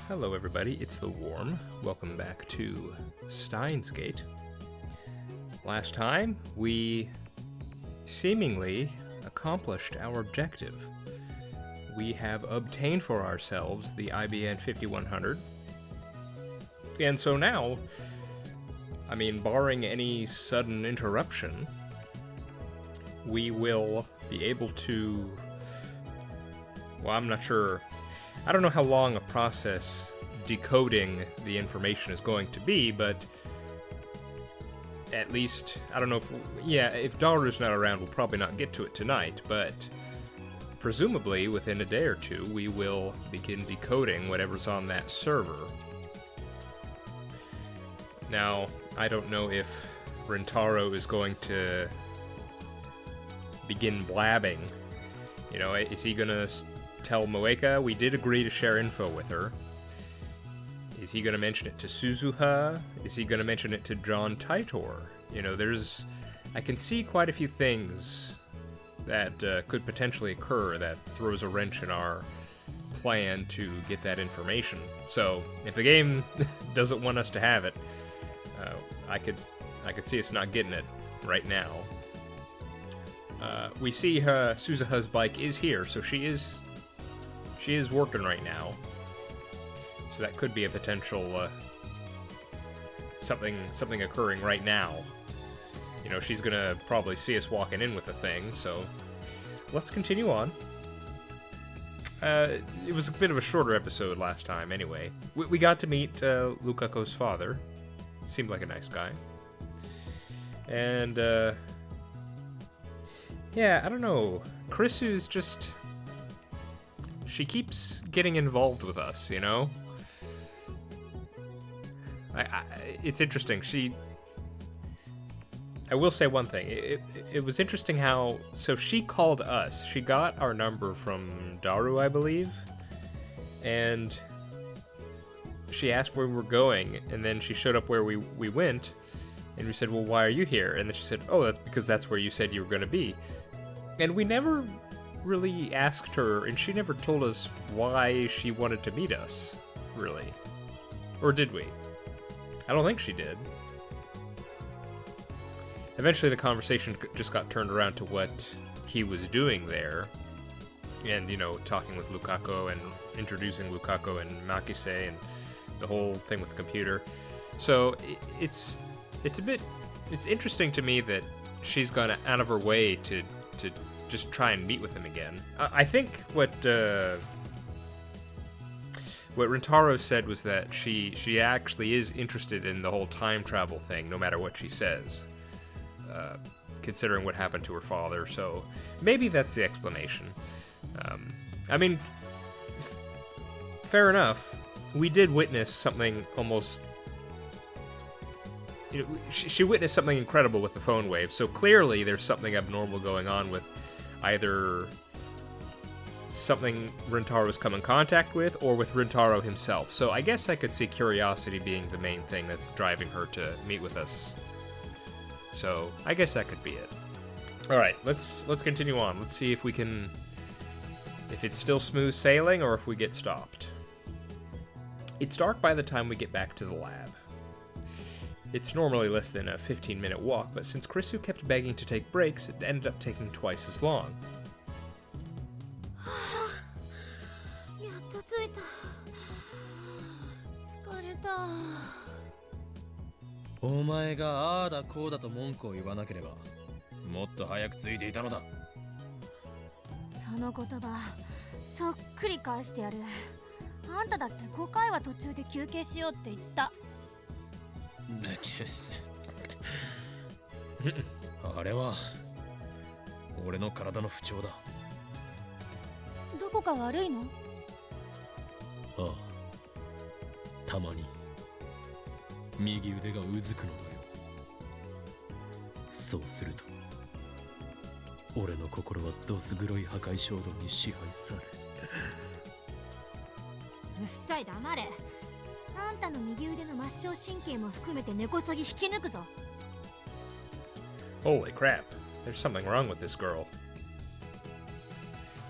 Hello everybody, it's the Worm. Welcome back to Steins Gate. Last time, we seemingly accomplished our objective. We have obtained for ourselves the IBN 5100. And so now, barring any sudden interruption, we will be able to... Well, I'm not sure... I don't know how long a process decoding the information is going to be, but at least, I don't know if Daru's not around, we'll probably not get to it tonight, but presumably within a day or two, we will begin decoding whatever's on that server. Now, I don't know if Rintaro is going to begin blabbing. You know, is he gonna tell Moeka? We did agree to share info with her. Is he going to mention it to Suzuha? Is he going to mention it to John Titor? You know, I can see quite a few things that could potentially occur that throws a wrench in our plan to get that information. So, if the game doesn't want us to have it, I could see us not getting it right now. We see Suzuha's bike is here, so she is working right now. So that could be a potential something occurring right now. You know, she's gonna probably see us walking in with a thing, so let's continue on. It was a bit of a shorter episode last time anyway. We got to meet Lukako's father. Seemed like a nice guy. And yeah, I don't know. Krisu's just... She keeps getting involved with us, you know? It's interesting. I will say one thing. It was interesting how... So she called us. She got our number from Daru, I believe. And she asked where we were going. And then she showed up where we went. And we said, well, why are you here? And then she said, oh, that's because that's where you said you were going to be. And we never really asked her, and she never told us why she wanted to meet us, really. Or did we? I don't think she did. Eventually the conversation just got turned around to what he was doing there, and, you know, talking with Lukako and introducing Lukako and Makise and the whole thing with the computer. So it's interesting to me that she's gone out of her way to just try and meet with him again. I think what Rintaro said was that she actually is interested in the whole time travel thing, no matter what she says, considering what happened to her father. So maybe that's the explanation. Fair enough. We did witness something almost... You know, she witnessed something incredible with the phone wave, so clearly there's something abnormal going on with either something Rintaro's come in contact with, or with Rintaro himself. So I guess I could see curiosity being the main thing that's driving her to meet with us. So I guess that could be it. Alright, let's continue on. Let's see if we can... if it's still smooth sailing, or if we get stopped. It's dark by the time we get back to the lab. It's normally less than a 15-minute walk, but since Krisu kept begging to take breaks, it ended up taking twice as long. Holy crap, there's something wrong with this girl.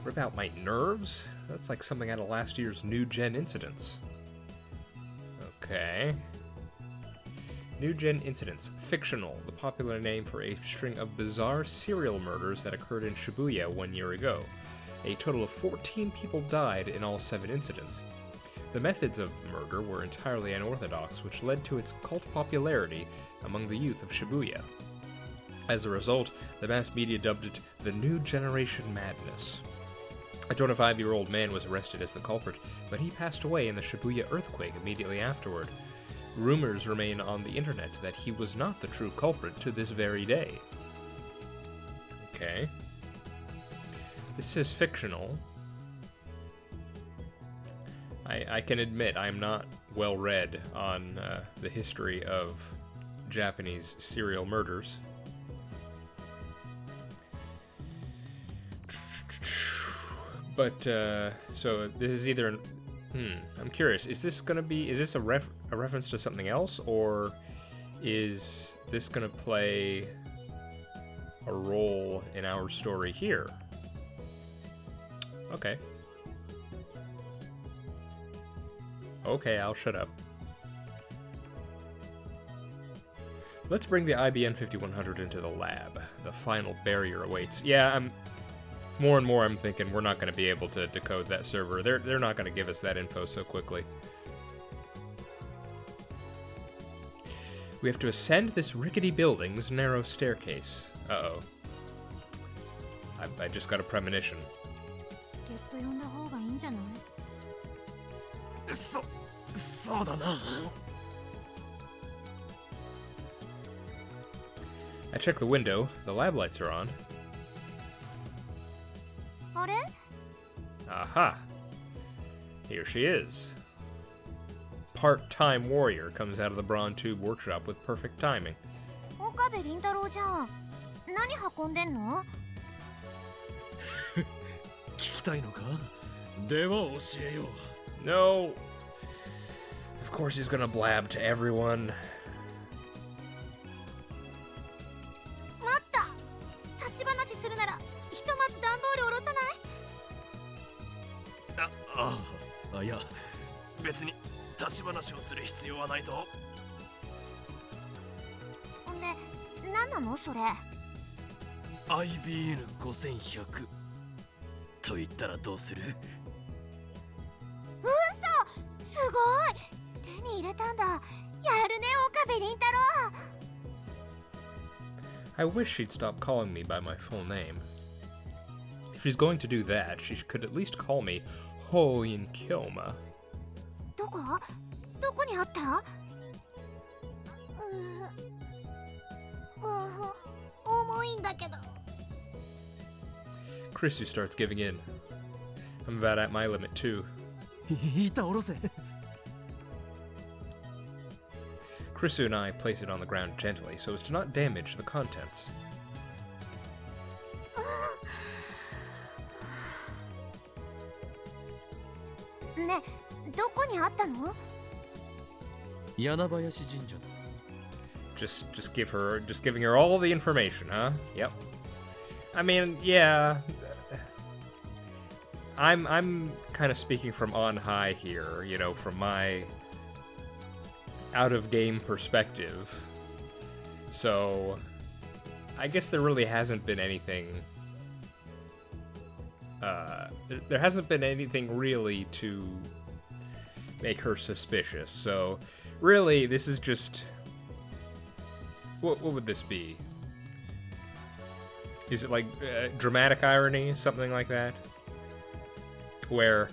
Rip out my nerves? That's like something out of last year's New Gen Incidents. Okay. New Gen Incidents. Fictional, the popular name for a string of bizarre serial murders that occurred in Shibuya 1 year ago. A total of 14 people died in all 7 incidents. The methods of murder were entirely unorthodox, which led to its cult popularity among the youth of Shibuya. As a result, the mass media dubbed it the New Generation Madness. A 25-year-old man was arrested as the culprit, but he passed away in the Shibuya earthquake immediately afterward. Rumors remain on the internet that he was not the true culprit to this very day. Okay. This is fictional. I can admit I'm not well read on the history of Japanese serial murders. But, so this is either... I'm curious, is this a reference to something else, or is this gonna play a role in our story here? Okay. Okay, I'll shut up. Let's bring the IBM 5100 into the lab. The final barrier awaits. Yeah, more and more I'm thinking we're not going to be able to decode that server. They're not going to give us that info so quickly. We have to ascend this rickety building's narrow staircase. Uh-oh. I just got a premonition. I check the window. The lab lights are on. Aha! Here she is. Part-time warrior comes out of the Braun Tube workshop with perfect timing. No! Of course he's gonna blab to everyone. IBN 5100と言ったらどうする？すごい！手に入れたんだ。やるね、岡部倫太郎。I wish she'd stop calling me by my full name. If she's going to do that, she could at least call me Hoin Kyoma. どこにあった？重いんだけど。Krisu starts giving in. I'm about at my limit too. Krisu and I place it on the ground gently so as to not damage the contents. Just giving her all the information, huh? Yep. I mean, yeah. I'm kind of speaking from on high here, you know, from my out-of-game perspective. So, I guess there really hasn't been anything... there hasn't been anything really to make her suspicious. So, really, this is just... What would this be? Is it like dramatic irony, something like that? Where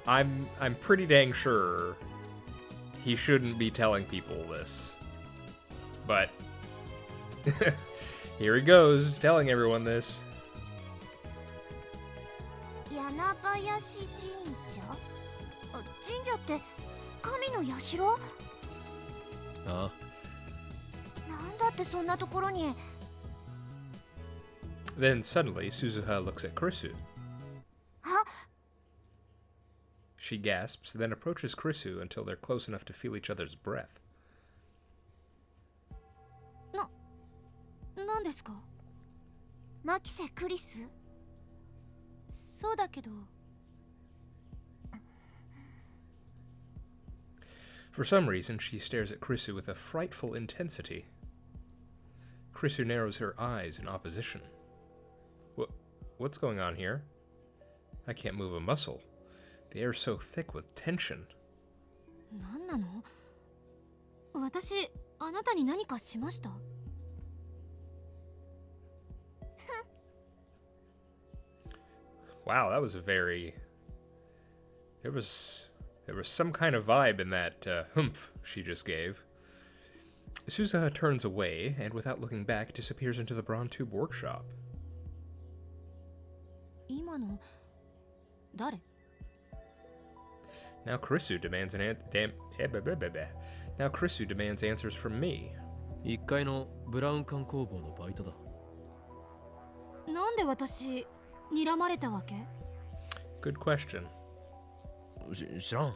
I'm pretty dang sure he shouldn't be telling people this. But here he goes, telling everyone this. Then suddenly, Suzuha looks at Krisu. She gasps, then approaches Krisu until they're close enough to feel each other's breath. なんですか？マキセ・クリス？そうだけど。For some reason, she stares at Krisu with a frightful intensity. Krisu narrows her eyes in opposition. What's going on here? I can't move a muscle. The air's so thick with tension. 何なの？私、あなたに何かしました？ Wow, that was a very... There was some kind of vibe in that humph she just gave. Suzuha turns away, and without looking back, disappears into the Braun Tube workshop. 今の誰？ Now Krisu demands Now Krisu demands answers from me. 1階のブラウン管工房のバイトだ。なんで私睨まれたわけ？ Good question. 知らん。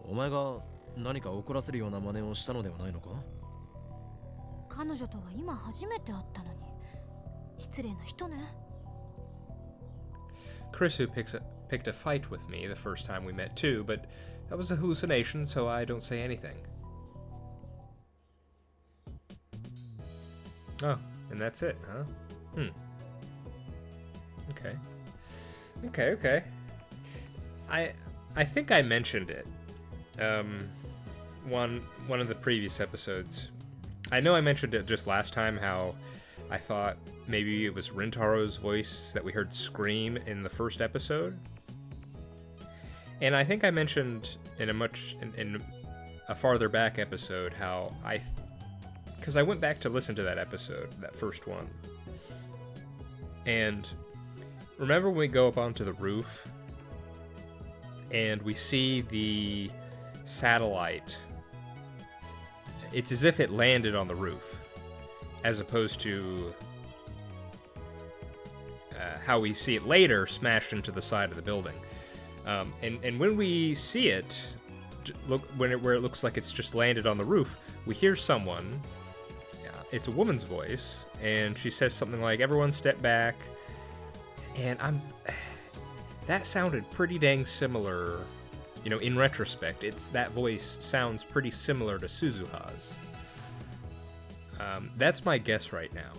お前が何か怒らせるような真似をしたのではないのか？彼女とは今初めて会ったのに失礼な人ね。 Krisu picked a fight with me the first time we met too, but that was a hallucination, so I don't say anything. Oh, and that's it, huh? Okay. I think I mentioned it. One of the previous episodes. I know I mentioned it just last time how I thought maybe it was Rintaro's voice that we heard scream in the first episode. And I think I mentioned in a farther back episode how because I went back to listen to that episode, that first one. And remember when we go up onto the roof and we see the satellite? It's as if it landed on the roof, as opposed to how we see it later smashed into the side of the building. And when we see it, where it looks like it's just landed on the roof, we hear someone. It's a woman's voice, and she says something like, "Everyone step back." And that sounded pretty dang similar. You know, in retrospect, that voice sounds pretty similar to Suzuha's. That's my guess right now.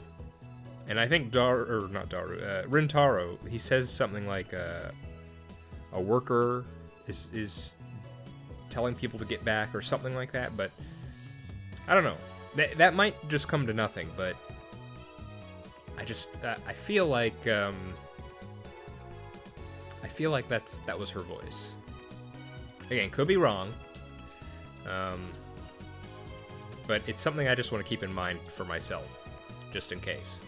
And I think Rintaro, he says something like a worker is telling people to get back or something like that, but I don't know. That might just come to nothing, but I feel like that was her voice. Again, could be wrong, but it's something I just want to keep in mind for myself, just in case.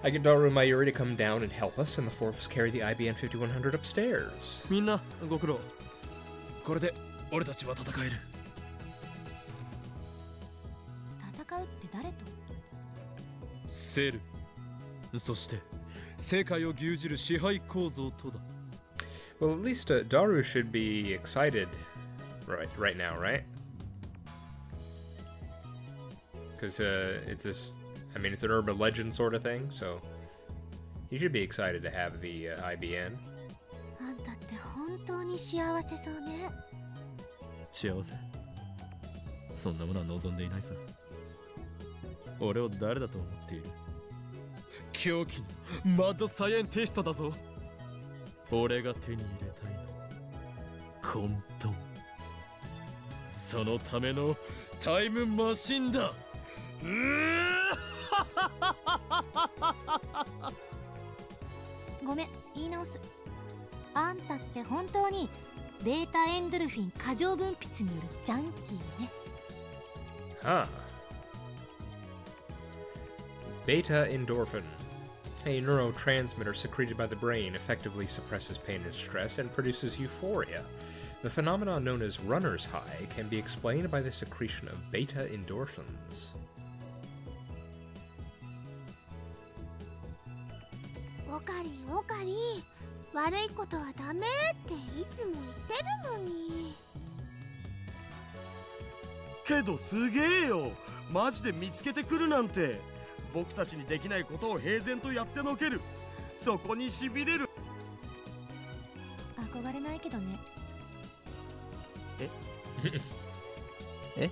I get Daru and Mayuri to come down and help us, and the four of us carry the IBN 5100 upstairs. みんなご苦労。これで俺たちは戦える。戦うって誰と？セル。そして世界を牛耳る支配構造とだ。Well, at least Daru should be excited right now, right? Because it's it's an urban legend sort of thing, so he should be excited to have the IBN. あんたって本当に幸せそうね。幸せ？そんなものは望んでいないさ。俺を誰だと思っている？狂気のマッドサイエンティストだぞ。俺が手に入れたいの混沌、そのためのタイムマシンだ。ごめん、言い直す。あんたって本当にベータエンドルフィン過剰分泌によるジャンキーね。Huh. Beta endorphin. A neurotransmitter secreted by the brain effectively suppresses pain and stress and produces euphoria. The phenomenon known as runner's high can be explained by the secretion of beta endorphins. オカリン、オカリン、悪いことはダメっていつも言ってるのに。けどすげえよ、マジで見つけてくるなんて。僕たちにできないことを平然とやってのける。そこにしびれる。憧れないけどね。え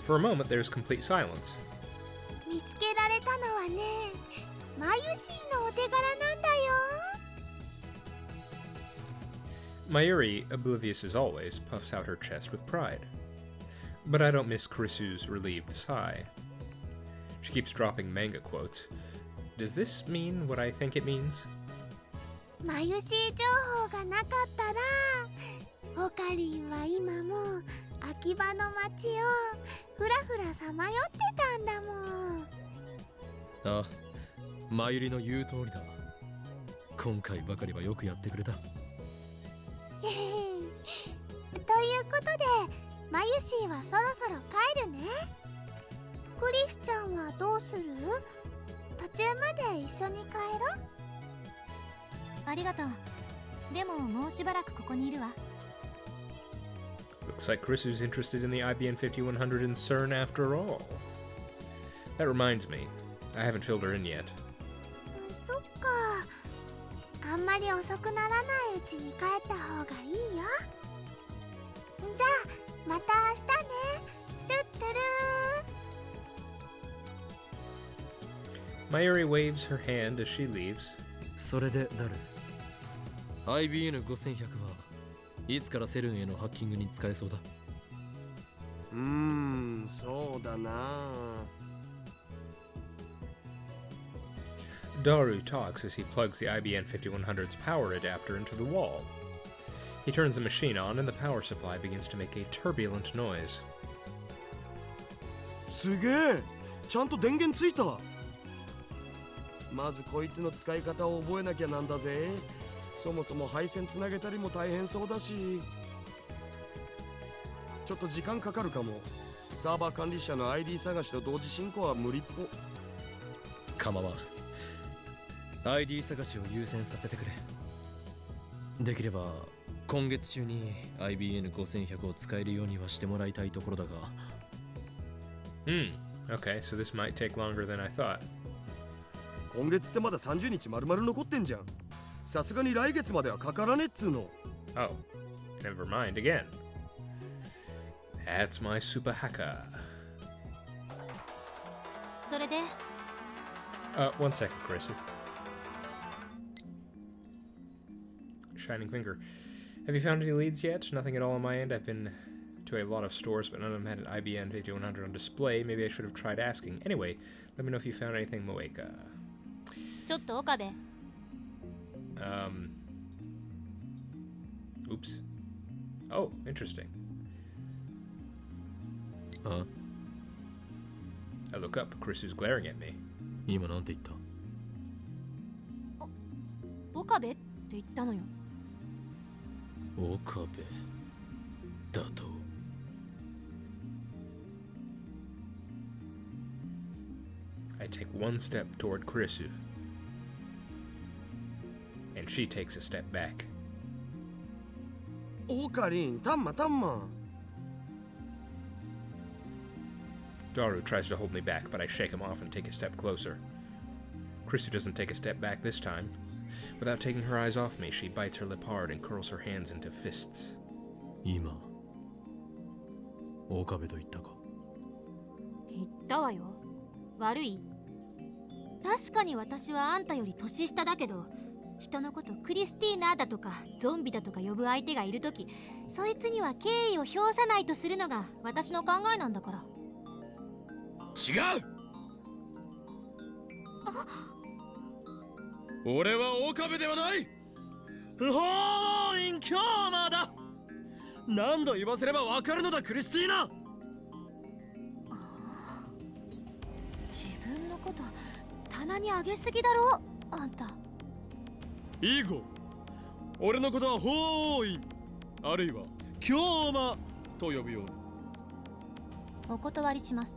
For a moment, there's complete silence. 見つけられたのはね、マユシーのお手柄なんだよ。Mayuri, oblivious as always, puffs out her chest with pride. But I don't miss Kurisu's relieved sigh. She keeps dropping manga quotes. Does this mean what I think it means? マユシー情報がなかったら、オカリンは今も秋葉の街をふらふらさまよってたんだもん。ああ、マユリの言う通りだ。今回ばかりはよくやってくれた。ということで、マユシーはそろそろ帰るね。クリスちゃんはどうする？途中まで一緒に帰ろう。ありがとう。でももうしばらくここにいるわ。Looks like Kurisu's interested in the IBN 5100 in CERN after all. That reminds me, I haven't filled her in yet. そっか。あんまり遅くならないうちに帰った方がいいよ。じゃあまた明日ね。トゥットゥルー。Mayuri waves her hand as she leaves. それでダル、IBN5100 はいつからセルンへのハッキングに使えそうだ？そうだな。Daru talks as he plugs the IBN 5100's power adapter into the wall. He turns the machine on and the power supply begins to make a turbulent noise. すげえ、ちゃんと電源ついた。まずこいつの使い方を覚えなきゃなんだぜ。そもそも配線つなげたりも大変そうだし、ちょっと時間かかるかも。サーバー管理者の ID 探しと同時進行は無理っぽ。構わん。ID 探しを優先させてくれ。できれば今月中に IBN5100 を使えるようにはしてもらいたいところだが。Okay, so this might take longer than I thought. 今月ってまだ30日丸々残ってんじゃん。さすがに来月まではかからねっつうの。Oh, never mind again. That's my super hacker. それで One second, Kurisu. Shining finger. Have you found any leads yet? Nothing at all on my end. I've been to a lot of stores, but none of them had an IBN 5100 on display. Maybe I should have tried asking. Anyway, let me know if you found anything, Moeka. ちょっと岡部。Oops. Oh, interesting. あ、I look up. Kurisu's glaring at me. 今なんて言った？岡部って言ったのよ。岡部だと。I take one step toward Kurisu, and she takes a step back. オカリン、タンマタンマ。Daru tries to hold me back, but I shake him off and take a step closer. Kurisu doesn't take a step back this time. Without taking her eyes off me, she bites her lip hard and curls her hands into fists. 今岡部と言ったか？言ったわよ。悪い？確かに私はあんたより年下だけど、人のことクリスティーナだとかゾンビだとか呼ぶ相手がいるとき、そいつには敬意を表さないとするのが私の考えなんだから。違う。俺は岡部ではない。不法員強魔だ。何度言わせればわかるのだ、クリスティーナ。自分のこと棚に上げすぎだろ、あんた。以後俺のことは法員あるいは強魔と呼ぶように。お断りします。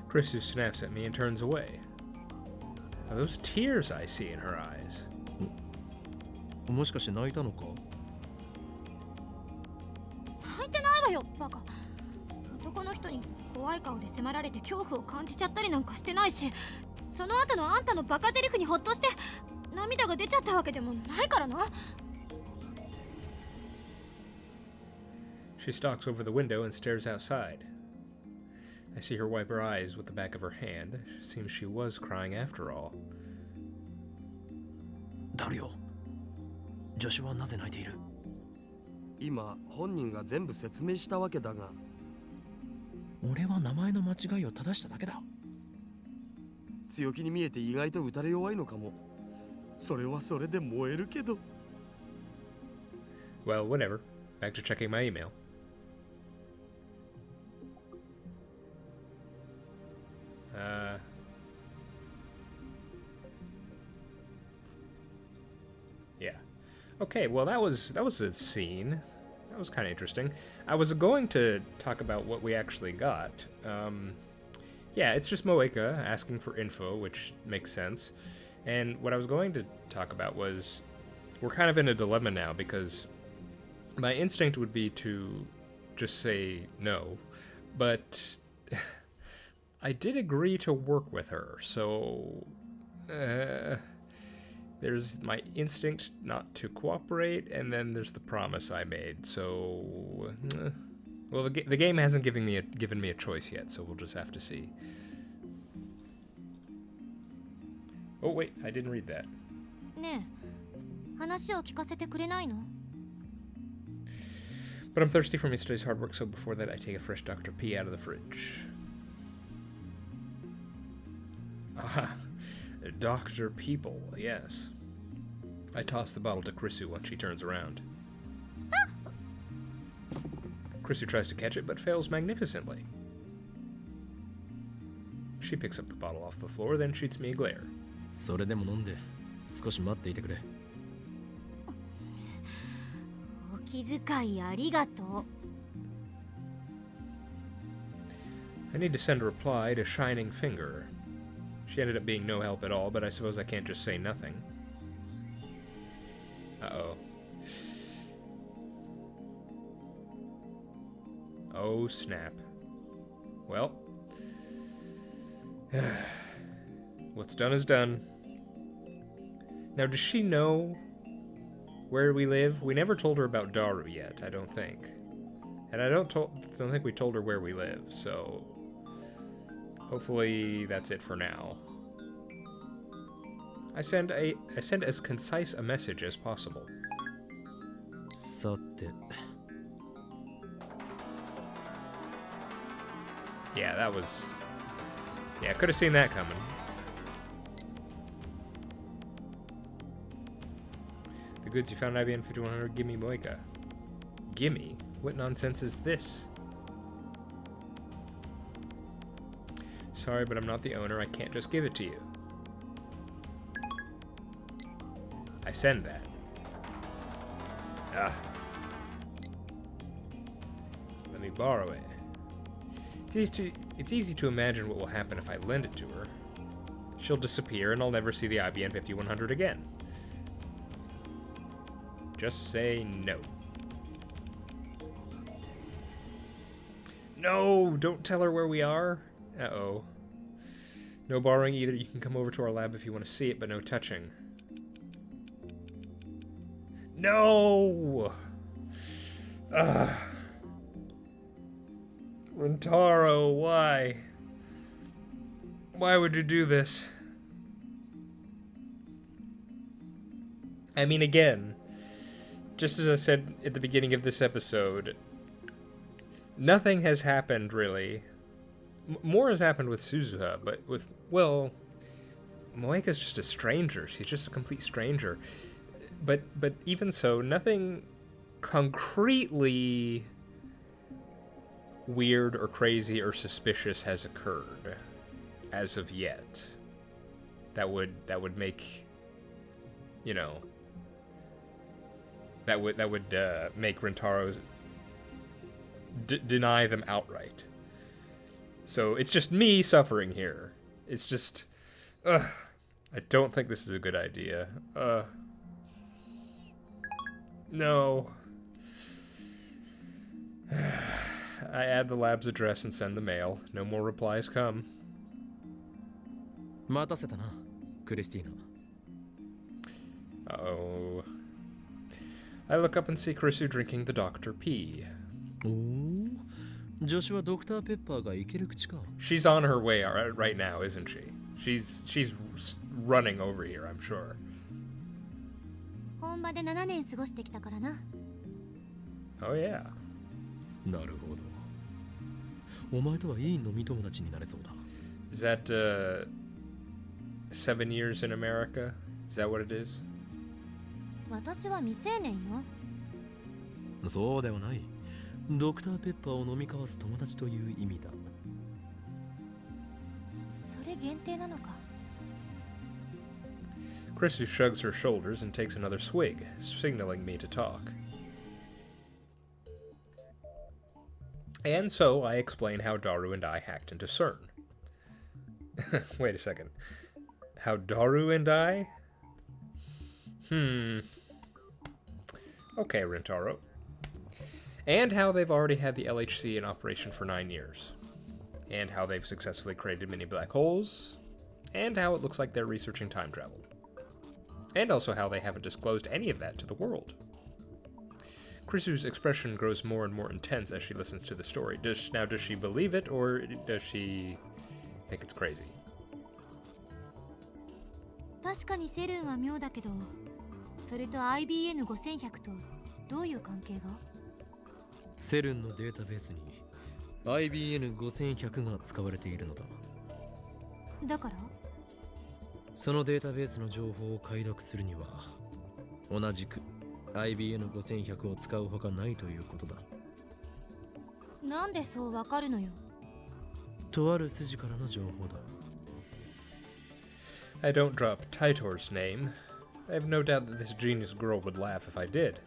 Kurisu snaps at me and turns away. Are those tears I see in her eyes? もしかして泣いたのか？泣いてないわよ、バカ。男の人に怖い顔で迫られて恐怖を感じちゃったりなんかしてないし、その後のあんたのバカゼリフにホッとして涙が出ちゃったわけでもないからな。 She stalks over the window and stares outside. I see her wipe her eyes with the back of her hand. Seems she was crying after all. 誰よ。助手はなぜ泣いている？今本人が全部説明したわけだが、俺は名前の間違いを正しただけだ。強気に見えて意外と打たれ弱いのかも。それはそれで燃えるけど。 Well, whatever. Back to checking my email. Yeah. Okay, well that was a scene. That was kind of interesting. I was going to talk about what we actually got. Yeah, it's just Moeka asking for info, which makes sense. And what I was going to talk about was we're kind of in a dilemma now because my instinct would be to just say no, but I did agree to work with her, so there's my instinct not to cooperate, and then there's the promise I made, so well, the game hasn't given me a choice yet, so we'll just have to see. Oh wait, I didn't read that. ねえ、話を聞かせてくれないの？ But I'm thirsty from yesterday's hard work, so before that I take a fresh Dr. P out of the fridge. Ah, Dr. People, yes. I toss the bottle to Krisu once she turns around. Krisu tries to catch it, but fails magnificently. She picks up the bottle off the floor, then shoots me a glare. それでも飲んで少し待っていてくれ。お気遣いありがとう。 I need to send a reply to Shining Finger. She ended up being no help at all, but I suppose I can't just say nothing. Uh-oh. Oh, snap. Well. What's done is done. Now, does she know where we live? We never told her about Daru yet, I don't think. And I don't think we told her where we live, so hopefully that's it for now. I send as concise a message as possible. さて。 Yeah, that was... Yeah, I could have seen that coming. The goods you found in IBN 5100, gimme Moeka. Gimme? What nonsense is this? Sorry, but I'm not the owner. I can't just give it to you. I send that. Ah. Let me borrow it. It's easy to imagine what will happen if I lend it to her. She'll disappear and I'll never see the IBN 5100 again. Just say no. No! Don't tell her where we are. Uh-oh. No borrowing either. You can come over to our lab if you want to see it, but no touching. No! Ugh. Rentaro, why? Why would you do this? I mean, again, just as I said at the beginning of this episode, nothing has happened, really. More has happened with Suzuha, but with, well, Moeka's just a stranger. She's just a complete stranger. But even so, nothing concretely weird or crazy or suspicious has occurred as of yet. That would make, you know, that would make Rentaro deny them outright. So it's just me suffering here. It's just, I don't think this is a good idea. No. I add the lab's address and send the mail. No more replies come. 待たせたな、クリスティーナ。Uh-oh. I look up and see Chrisu drinking the Dr. P. おお、女子はドクターペッパーがいける口か。 She's on her way right now, isn't she? She's running over here, I'm sure. 本場で7年過ごしてきたからな。Oh yeah. なるほど。お前とはいい飲み友達になれそうだ。 Is that 7 years in America? Is that what it is? 私は未成年よ。そうではない。ドクターペッパーを飲み交わす友達という意味だ。それ限定なのか。Chrisu shrugs her shoulders and takes another swig, signaling me to talk. And so I explain how Daru and I hacked into CERN. Wait a second. How Daru and I? Okay, Rentaro. And how they've already had the LHC in operation for 9 years. And how they've successfully created many black holes. And how it looks like they're researching time travel. And also how they haven't disclosed any of that to the world. Chrisu's expression grows more and more intense as she listens to the story. Does she believe it, or does she think it's crazy? 確かにセルンは妙だけど、それと IBN5100 とどういう関係が？セルンのデータベースに IBN5100 が使われているのだ。だから？そのデータベースの情報を解読するには同じく IBN5100 を使うほかないということだ。なんでそうわかるのよ。とある筋からの情報だ。I don't drop Taitor's name. I have no doubt that this genius girl would laugh if I did.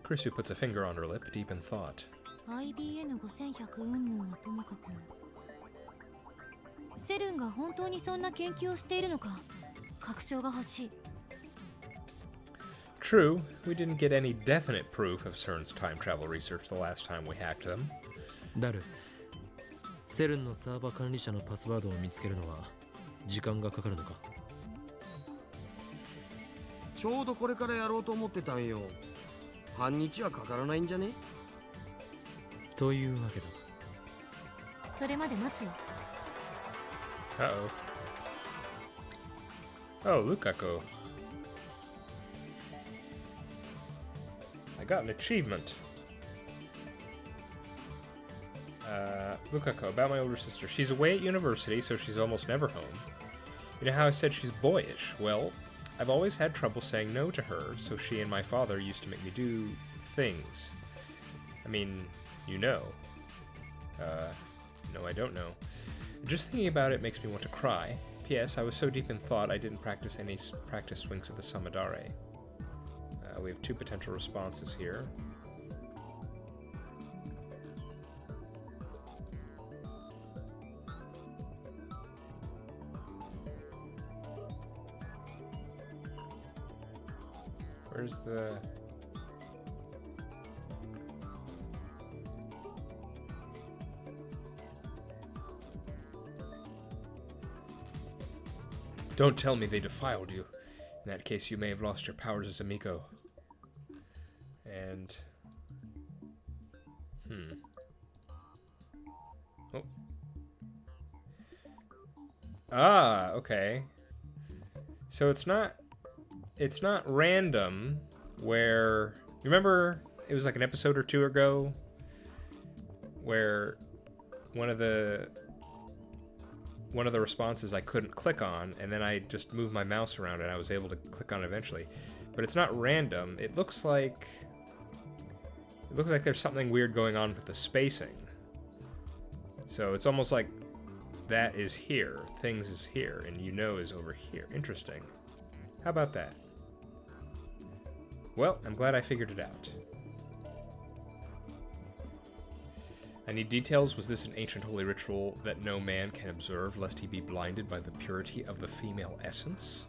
Chrisu puts a finger on her lip, deep in thought. IBN5100 云々はともかく。セルンが本当にそんな研究をしているのか、確証が欲しい。True, we didn't get any definite proof of CERN's time travel research the last time we hacked them. ダル、セルンのサーバー管理者のパスワードを見つけるのは時間がかかるのか？ちょうどこれからやろうと思ってたんよ。半日はかからないんじゃね？というわけだ。それまで待つよ。Uh-oh. Oh, Lukaku. I got an achievement. Lukaku, about my older sister. She's away at university, so she's almost never home. You know how I said she's boyish? Well, I've always had trouble saying no to her, so she and my father used to make me do things. I mean, you know. No, I don't know. Just thinking about it makes me want to cry. P.S. I was so deep in thought I didn't practice any practice swings with the Samadare. We have 2 potential responses here. Where's the... Don't tell me they defiled you. In that case, you may have lost your powers as a Miko. And... Oh. Ah, okay. So it's not random where... You remember it was like an episode or 2 ago where one of the responses I couldn't click on, and then I just moved my mouse around and I was able to click on it eventually. But it's not random. It looks like there's something weird going on with the spacing. So it's almost like that is here, things is here, and you know is over here. Interesting. How about that? Well, I'm glad I figured it out. I need details. Was this an ancient holy ritual that no man can observe lest he be blinded by the purity of the female essence?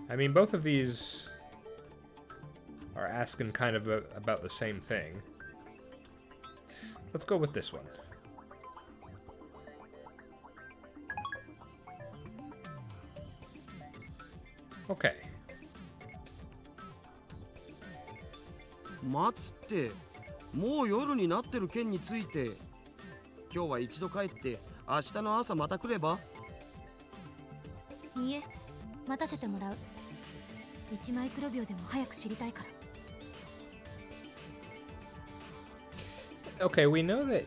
I mean, both of these are asking kind of about the same thing. Let's go with this one. Okay. 待つってもう夜になってる件について今日は一度帰って明日の朝また来ればいいえ、待たせてもらう。1マイクロ秒でも早く知りたいから。 Okay, we know that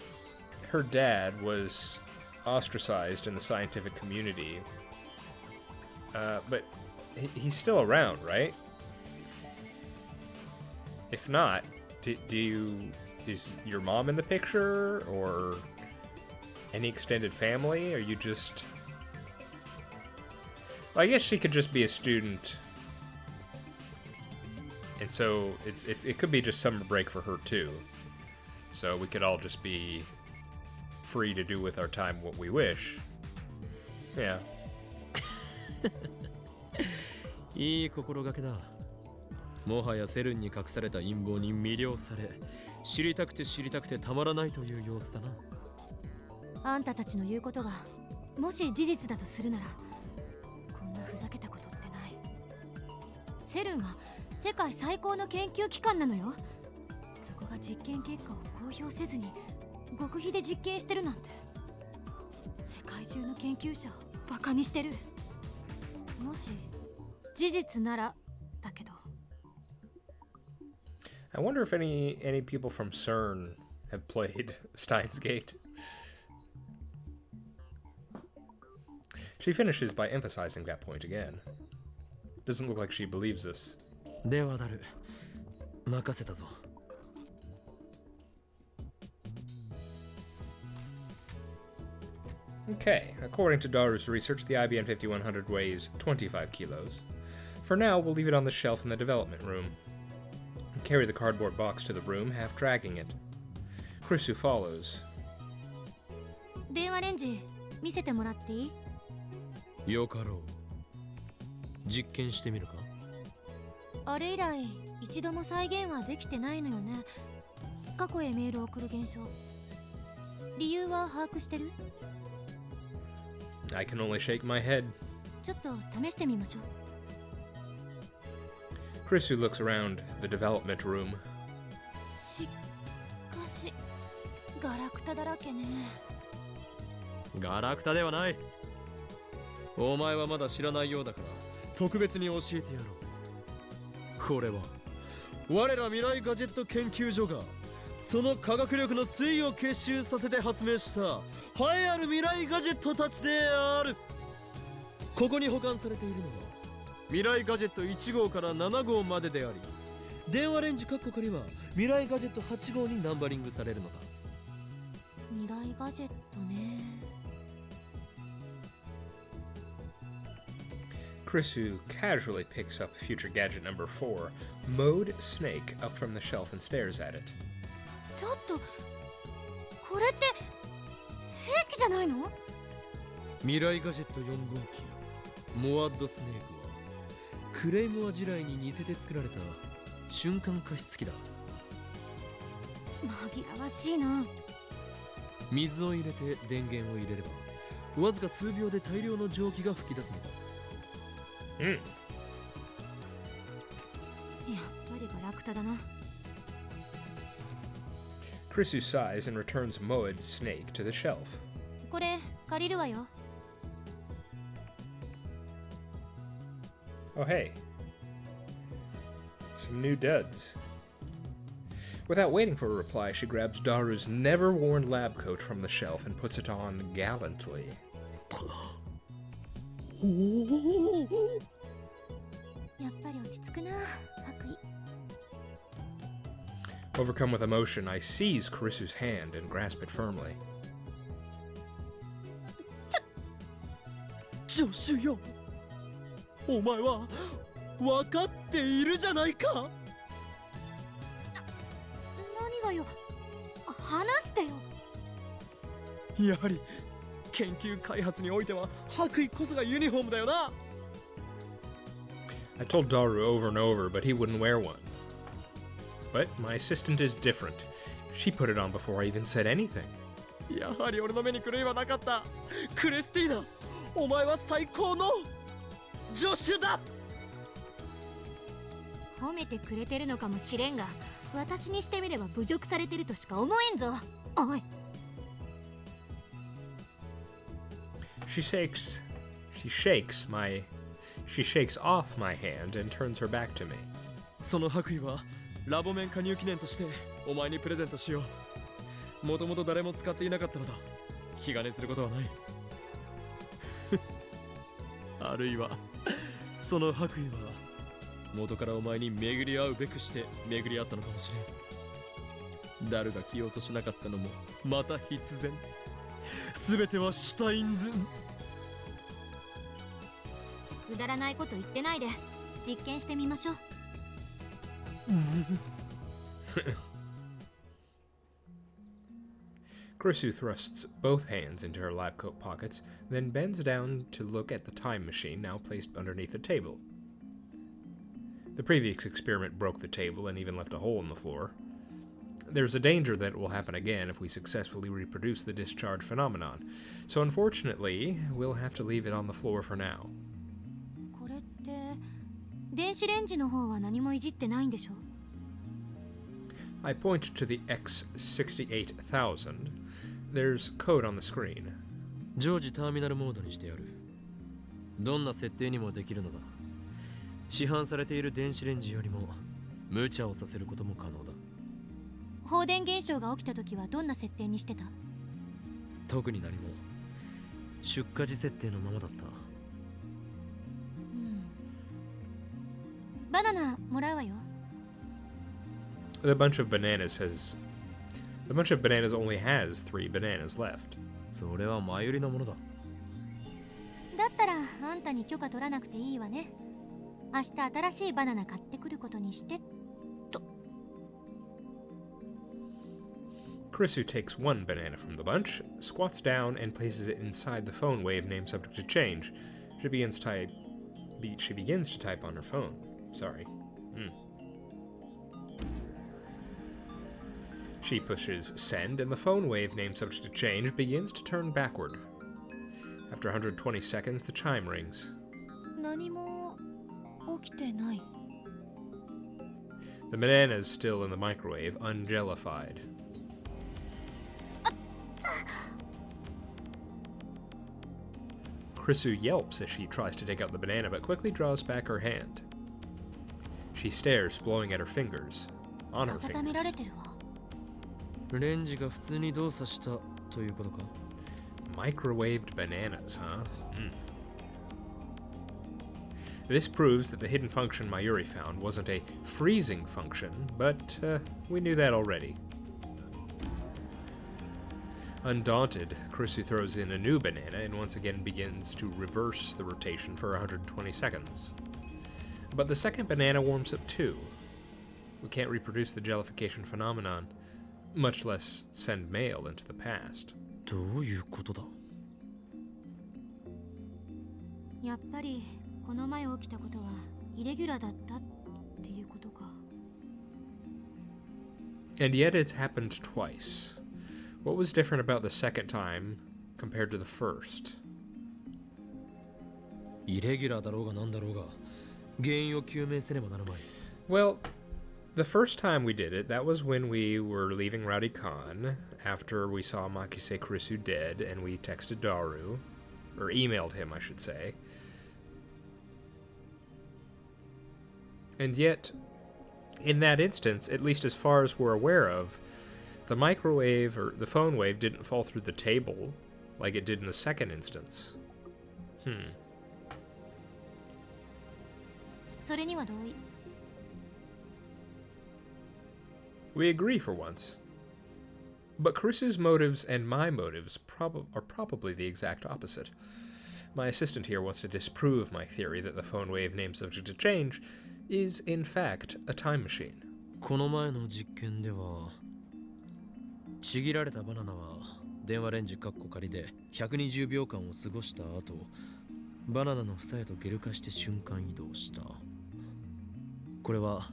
her dad was ostracized in the scientific community. But he's still around, right? If not, is your mom in the picture, or any extended family? Are you just... Well, I guess she could just be a student, and so it could be just summer break for her too. So we could all just be free to do with our time what we wish. Yeah. いい心がけだ。もはやセルンに隠された陰謀に魅了され、知りたくてたまらないという様子だな。あんたたちの言うことがもし事実だとするなら、こんなふざけたことってない。セルンは世界最高の研究機関なのよ。そこが実験結果を公表せずに極秘で実験してるなんて、世界中の研究者をバカにしてる。もし事実ならだけど。 I wonder if any people from CERN have played Steins Gate. She finishes by emphasizing that point again. Doesn't look like she believes us. ではだる。任せたぞ。Okay, according to Daru's research, the IBM 5100 weighs 25 kilos. For now, we'll leave it on the shelf in the development room. Carry the cardboard box to the room, half dragging it. Krisu follows. 電話レンジ見せてもらっていい？よかろう。実験してみるか？あれ以来一度も再現はできてないのよね。過去へメールを送る現象。理由は把握してる？ I can only shake my head. ちょっと試してみましょう。 Krisu looks around the development room. しかしガラクタだらけね。ガラクタではない。お前はまだ知らないようだから特別に教えてやろう。これは我ら未来ガジェット研究所がその科学力の推移を結集させて発明した栄えある未来ガジェットたちである。ここに保管されているのは未来ガジェット1号から7号までであり、電話レンジ括弧仮は未来ガジェット8号にナンバリングされるのだ。未来ガジェットね。 Krisu casually picks up future gadget number 4, Mode Snake, up from the shelf and stares at it. ちょっとこれって兵器じゃないの？未来ガジェット4号機モアッドスネークはクレイモア地雷に似せて作られた瞬間加湿器だ。紛らわしいな。水を入れて電源を入れればわずか数秒で大量の蒸気が吹き出すのだ。Hmm. やっぱりガラクタだな。 Krisu sighs and returns Moed's snake to the shelf. これ借りるわよ。 Oh, hey. Some new duds. Without waiting for a reply, she grabs Daru's never-worn lab coat from the shelf and puts it on gallantly. やっぱり落ち着くな、白衣。 Overcome with emotion, I seize Karisu's hand and grasp it firmly. 助手よ、お前は分かっているじゃないか。何がよ、話してよ。やはり研究開発においては白衣こそがユニフォームだよな。 I told Daru over and over, but he wouldn't wear one. But my assistant is different. She put it on before I even said anything. やはり俺の目に狂いはなかった。クリスティーナ、お前は最高の助手だ。褒めてくれてるのかもしれんが、私にしてみれば侮辱されてるとしか思えんぞ。おい。She shakes off my hand and turns her back to me. その白衣はラボ面加入記念としてお前にプレゼントしよう。もともと誰も使っていなかったのだ。気兼ねすることはない。あるいはその白衣は元からお前に巡り合うべくして巡り合ったのかもしれん。ダルが着ようとしなかったのもまた必然。すべてはシュタインズ。くだらないこと言ってないで実験してみましょう。Krisu thrusts both hands into her lab coat pockets, then bends down to look at the time machine now placed underneath the table. The previous experiment broke the table and even left a hole in the floor. There's a danger that it will happen again if we successfully reproduce the discharge phenomenon, so unfortunately, we'll have to leave it on the floor for now. これって電子レンジの方は何もいじってないんでしょ？ I point to the X68000. There's code on the screen. 常時ターミナルモードにしてやる。どんな設定にもできるのだ。市販されている電子レンジよりも無茶をさせることも可能だ。放電現象が起きた時はどんな設定にしてた？特に何も。出荷時設定のままだった。バナナもらうわよ。The bunch of bananas only has 3 bananas left. それは前売りのものだ。だったらあんたに許可取らなくていいわね。明日新しいバナナ買ってくることにしてと。Krisu takes 1 banana from the bunch, squats down, and places it inside the phone wave name subject to change. She begins to type on her phone. Sorry. She pushes send, and the phone wave name subject to change begins to turn backward. After 120 seconds, the chime rings. 何も起きてない。The banana is still in the microwave, unjellified. Krisu yelps as she tries to take out the banana, but quickly draws back her hand. She stares, blowing at her fingers. On her 温められて fingers. るわ。レンジが普通に動作したということか。Microwaved bananas, huh? This proves that the hidden function Mayuri found wasn't a freezing function, but we knew that already. Undaunted, Krisu throws in a new banana and once again begins to reverse the rotation for 120 seconds. But the second banana warms up too. We can't reproduce the jellification phenomenon, much less send mail into the past. どういうことだ。やっぱりこの前起きたことはイレギュラーだったっていうことか。And yet it's happened twice. What was different about the second time compared to the first? イレギュラーだろうがなんだろうが原因を究明せねばなるまい。Well, the first time we did it, that was when we were leaving Rowdy Khan after we saw Makise Krisu dead and we texted Daru, or emailed him, I should say. And yet, in that instance, at least as far as we're aware of, the microwave or the phone wave didn't fall through the table like it did in the second instance. それには同意。We agree for once. But Krisu's motives and my motives are probably the exact opposite. My assistant here wants to disprove my theory that the phone wave name subject to change is, in fact, a time machine. この前の実験ではちぎられたバナナは電話レンジカッコ仮で120秒間を過ごした後、バナナの房へとゲル化して瞬間移動した。これは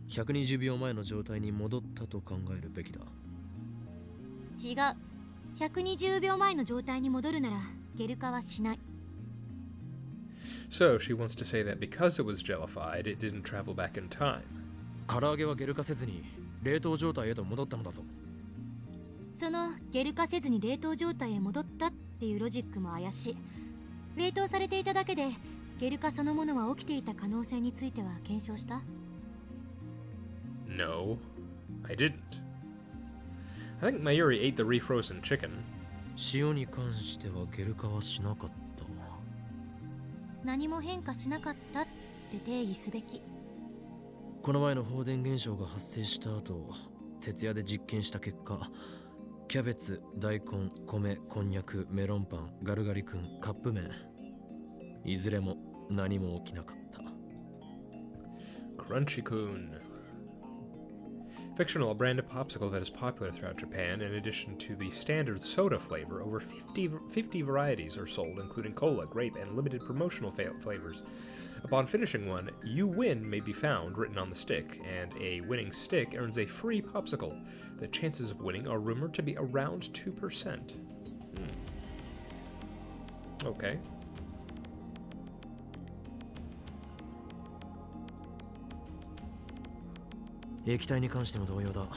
120秒前の状態に戻ったと考えるべきだ。違う。120秒前の状態に戻るならゲル化はしない。 So she wants to say that because it was jellified, it didn't travel back in time. 唐揚げはゲル化せずに冷凍状態へと戻ったのだぞ。そのゲル化せずに冷凍状態へ戻ったっていうロジックも怪しい。冷凍されていただけでゲル化そのものは起きていた可能性については検証した？ No, I didn't. I think Mayuri ate the refrozen chicken. 塩に関してはゲル化はしなかった。何も変化しなかったって定義すべき。この前の放電現象が発生した後、徹夜で実験した結果、キャベツ、大根、米、こんにゃく、メロンパン、ガルガリ君、カップ麺、いずれも何も起きなかった。 Crunchy-kun. Fictional, a brand of popsicle that is popular throughout Japan. In addition to the standard soda flavor, over 50 varieties are sold, including cola, grape, and limited promotional flavors. Upon finishing one, "You win" may be found written on the stick, and a winning stick earns a free popsicle. The chances of winning are rumored to be around 2%. Okay. 液体に関しても同様だ。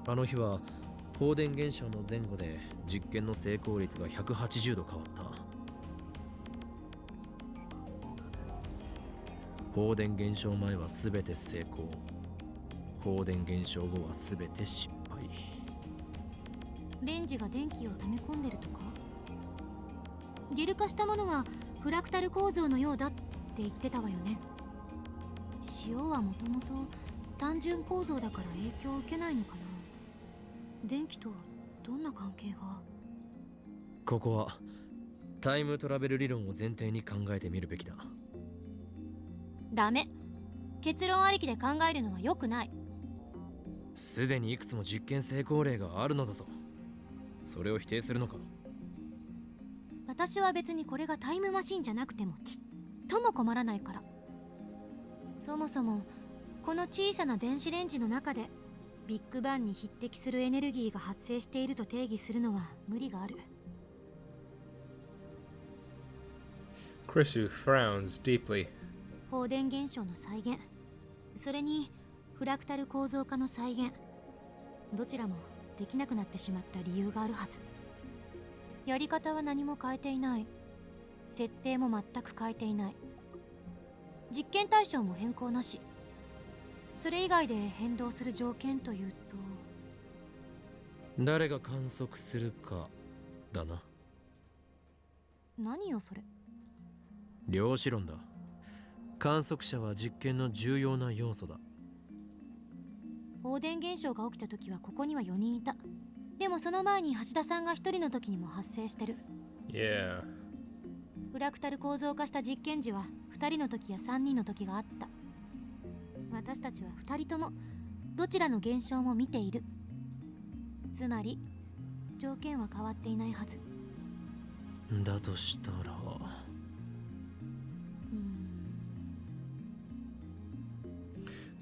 あの日は放電現象の前後で実験の成功率が180度変わった。放電現象前は全て成功。放電現象後は全て失敗。レンジが電気を溜め込んでるとか？ゲル化したものはフラクタル構造のようだって言ってたわよね。塩はもともと単純構造だから影響を受けないのかな。電気とどんな関係が？ここはタイムトラベル理論を前提に考えてみるべきだ。ダメ。結論ありきで考えるのは良くない。すでにいくつも実験成功例があるのだぞ。それを否定するのか？私は別にこれがタイムマシンじゃなくてもちっとも困らないから。そもそもこの小さな電子レンジの中でビッグバンに匹敵するエネルギーが発生していると定義するのは無理がある。 Krisu frowns deeply. 放電現象の再現、それにフラクタル構造化の再現、どちらもできなくなってしまった理由があるはず。やり方は何も変えていない。設定も全く変えていない。実験対象も変更なし。それ以外で変動する条件というと、誰が観測するかだな。何よそれ。量子論だ。観測者は実験の重要な要素だ。放電現象が起きた時はここには4人いた。でもその前に橋田さんが1人の時にも発生してる。 Yeah. フラクタル構造化した実験時は2人の時や3人の時があった。私たちは2人ともどちらの現象も見ている。つまり条件は変わっていないはず。だとしたら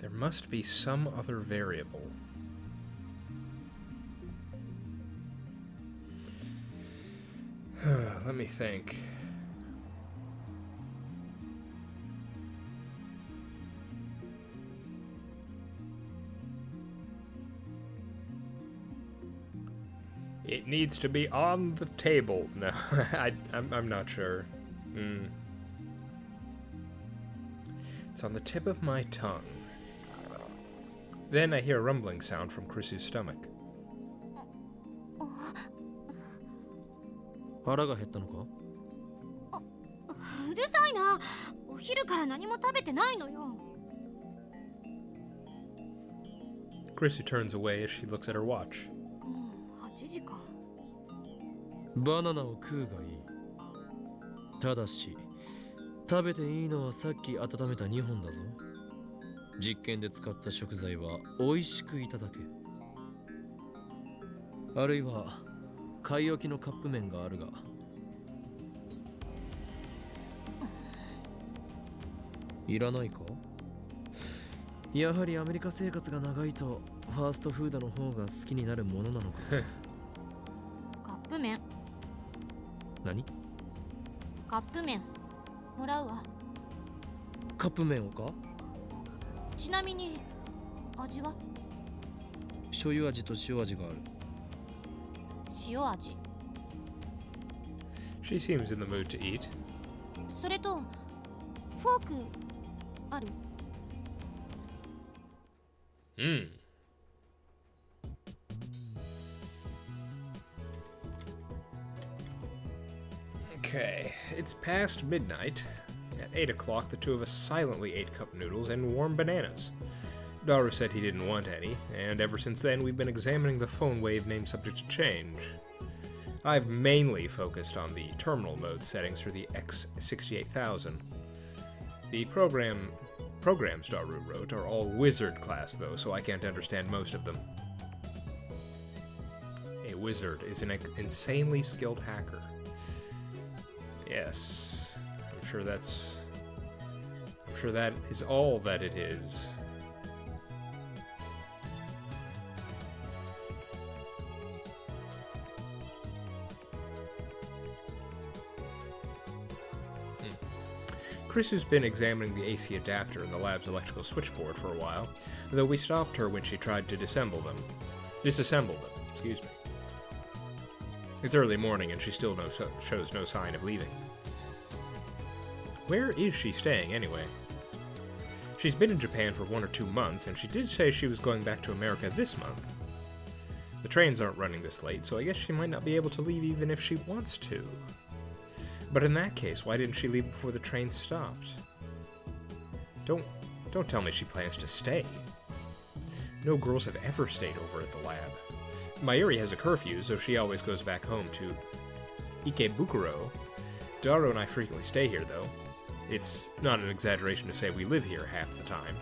There must be some other variable. Let me think. It needs to be on the table. No, I'm not sure. It's on the tip of my tongue. Then I hear a rumbling sound from Krisu's stomach. 腹が減ったのか？うるさいな。お昼から何も食べてないのよ。 Krisu turns away as she looks at her watch. もう8時か。バナナを食うがいい。ただし食べていいのはさっき温めた2本だぞ。実験で使った食材は美味しくいただけ。あるいは買い置きのカップ麺があるが。いらないか？やはりアメリカ生活が長いとファーストフードの方が好きになるものなのか。カップ麺。何？カップ麺もらうわ。カップ麺をか？ちなみに味は？醤油味と塩味がある。塩味。She seems in the mood to eat. それとフォークある？Hmm. Okay, it's past midnight. At 8 o'clock, the two of us silently ate cup noodles and warm bananas. Daru said he didn't want any, and ever since then we've been examining the phone wave name subject to change. I've mainly focused on the terminal mode settings for the X68000. The programs Daru wrote are all wizard class though, so I can't understand most of them. A wizard is an insanely skilled hacker. Yes, I'm sure that is all that it is. Chris's been examining the AC adapter in the lab's electrical switchboard for a while, though we stopped her when she tried to disassemble them, excuse me. It's early morning and she still shows no sign of leaving. Where is she staying anyway? She's been in Japan for 1 or 2 months, and she did say she was going back to America this month. The trains aren't running this late, so I guess she might not be able to leave even if she wants to. But in that case, why didn't she leave before the train stopped? Don't tell me she plans to stay. No girls have ever stayed over at the lab. Mayuri has a curfew, so she always goes back home to Ikebukuro. Daru and I frequently stay here, though. It's not an exaggeration to say we live here half the time.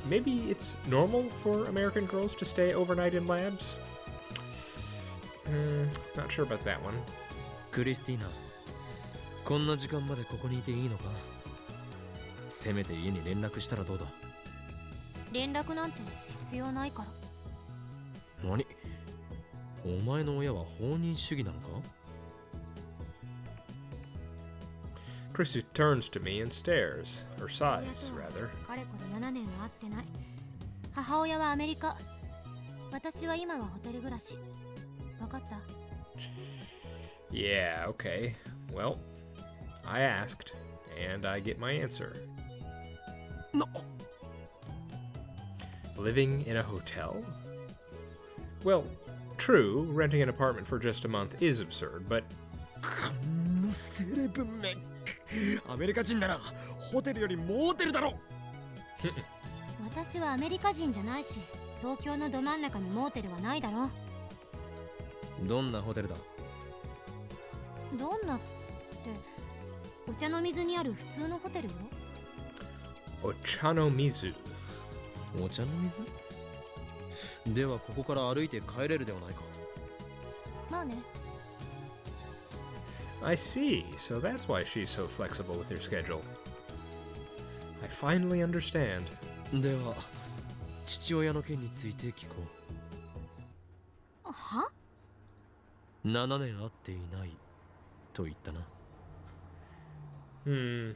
Maybe it's normal for American girls to stay overnight in labs? Not sure about that one. クリスティーナ、こんな時間までここにいていいのか？せめて家に連絡したらどうだ？連絡なんて必要ないから。何？お前の親は放任主義なのか？ Chrissy turns to me and stares, or sighs, rather. かれこれ7年は会ってない。母親はアメリカ。私は今はホテル暮らし。わかった？ Yeah, okay. Well, I asked, and I get my answer. No. Living in a hotel? Well, true, renting an apartment for just a month is absurd, but... セレブめ。アメリカ人ならホテルよりモーテルだろ。私はアメリカ人じゃないし、東京のど真ん中にモーテルはないだろ。どんなホテルだ？どんなってお茶の水にある普通のホテルよ。お茶の水。お茶の水？ではここから歩いて帰れるではないか。まあね。I see, so that's why she's so flexible with her schedule. I finally understand. では父親の件について聞こう。は？7年会っていないと言ったな。You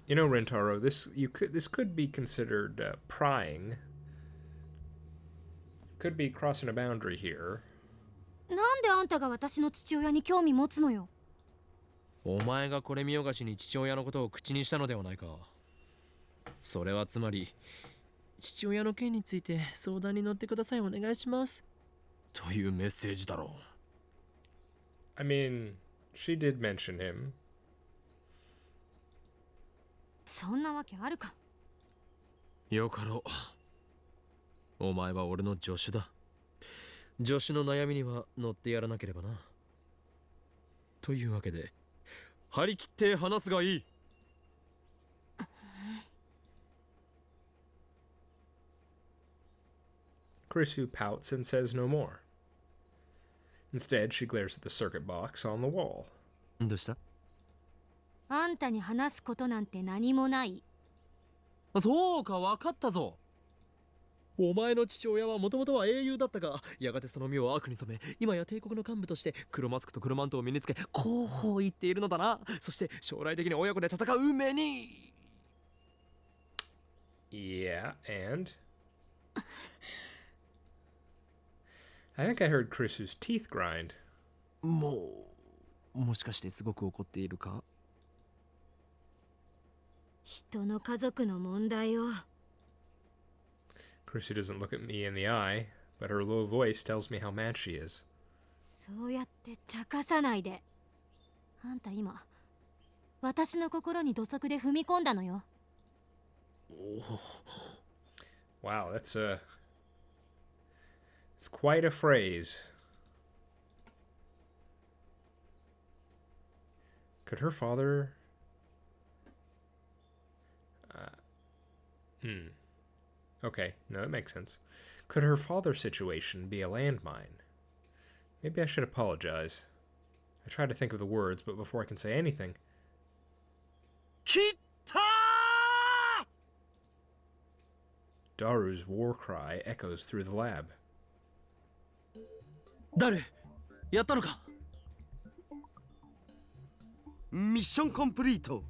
know, Rentaro, this could be considered prying. Could be crossing a boundary here. なんであんたが私の父親に興味持つのよ。お前がこれ見よがしに父親のことを口にしたのではないか。それはつまり父親の件について相談に乗ってください、お願いしますというメッセージだろう。 I mean, she did mention him. そんなわけあるか。よかろう。お前は俺の助手だ。助手の悩みには乗ってやらなければな。というわけで張り切って話すがいい。Krisu pouts and says no more. Instead, she glares at the circuit box on the wall. どうした？あんたに話すことなんて何もない。そうか、わかったぞ。お前の父親はもともとは英雄だったが、やがてその身を悪に染め、今や帝国の幹部として黒マスクと黒マントを身につけ、こう言っているのだな。そして将来的に親子で戦う運命に。Yeah, and? I think I heard Chris's teeth grind. もしかしてすごく怒っているか？人の家族の問題を。Chrissy doesn't look at me in the eye, but her low voice tells me how mad she is. そうやって茶化さないで。あんた今、私の心に土足で踏み込んだのよ。Wow, it's quite a phrase. Could her father... Okay, no, it makes sense. Could her father's situation be a landmine? Maybe I should apologize. I try to think of the words, but before I can say anything... 切った Daru's war cry echoes through the lab. 誰？やったのか？ミッションコンプリート。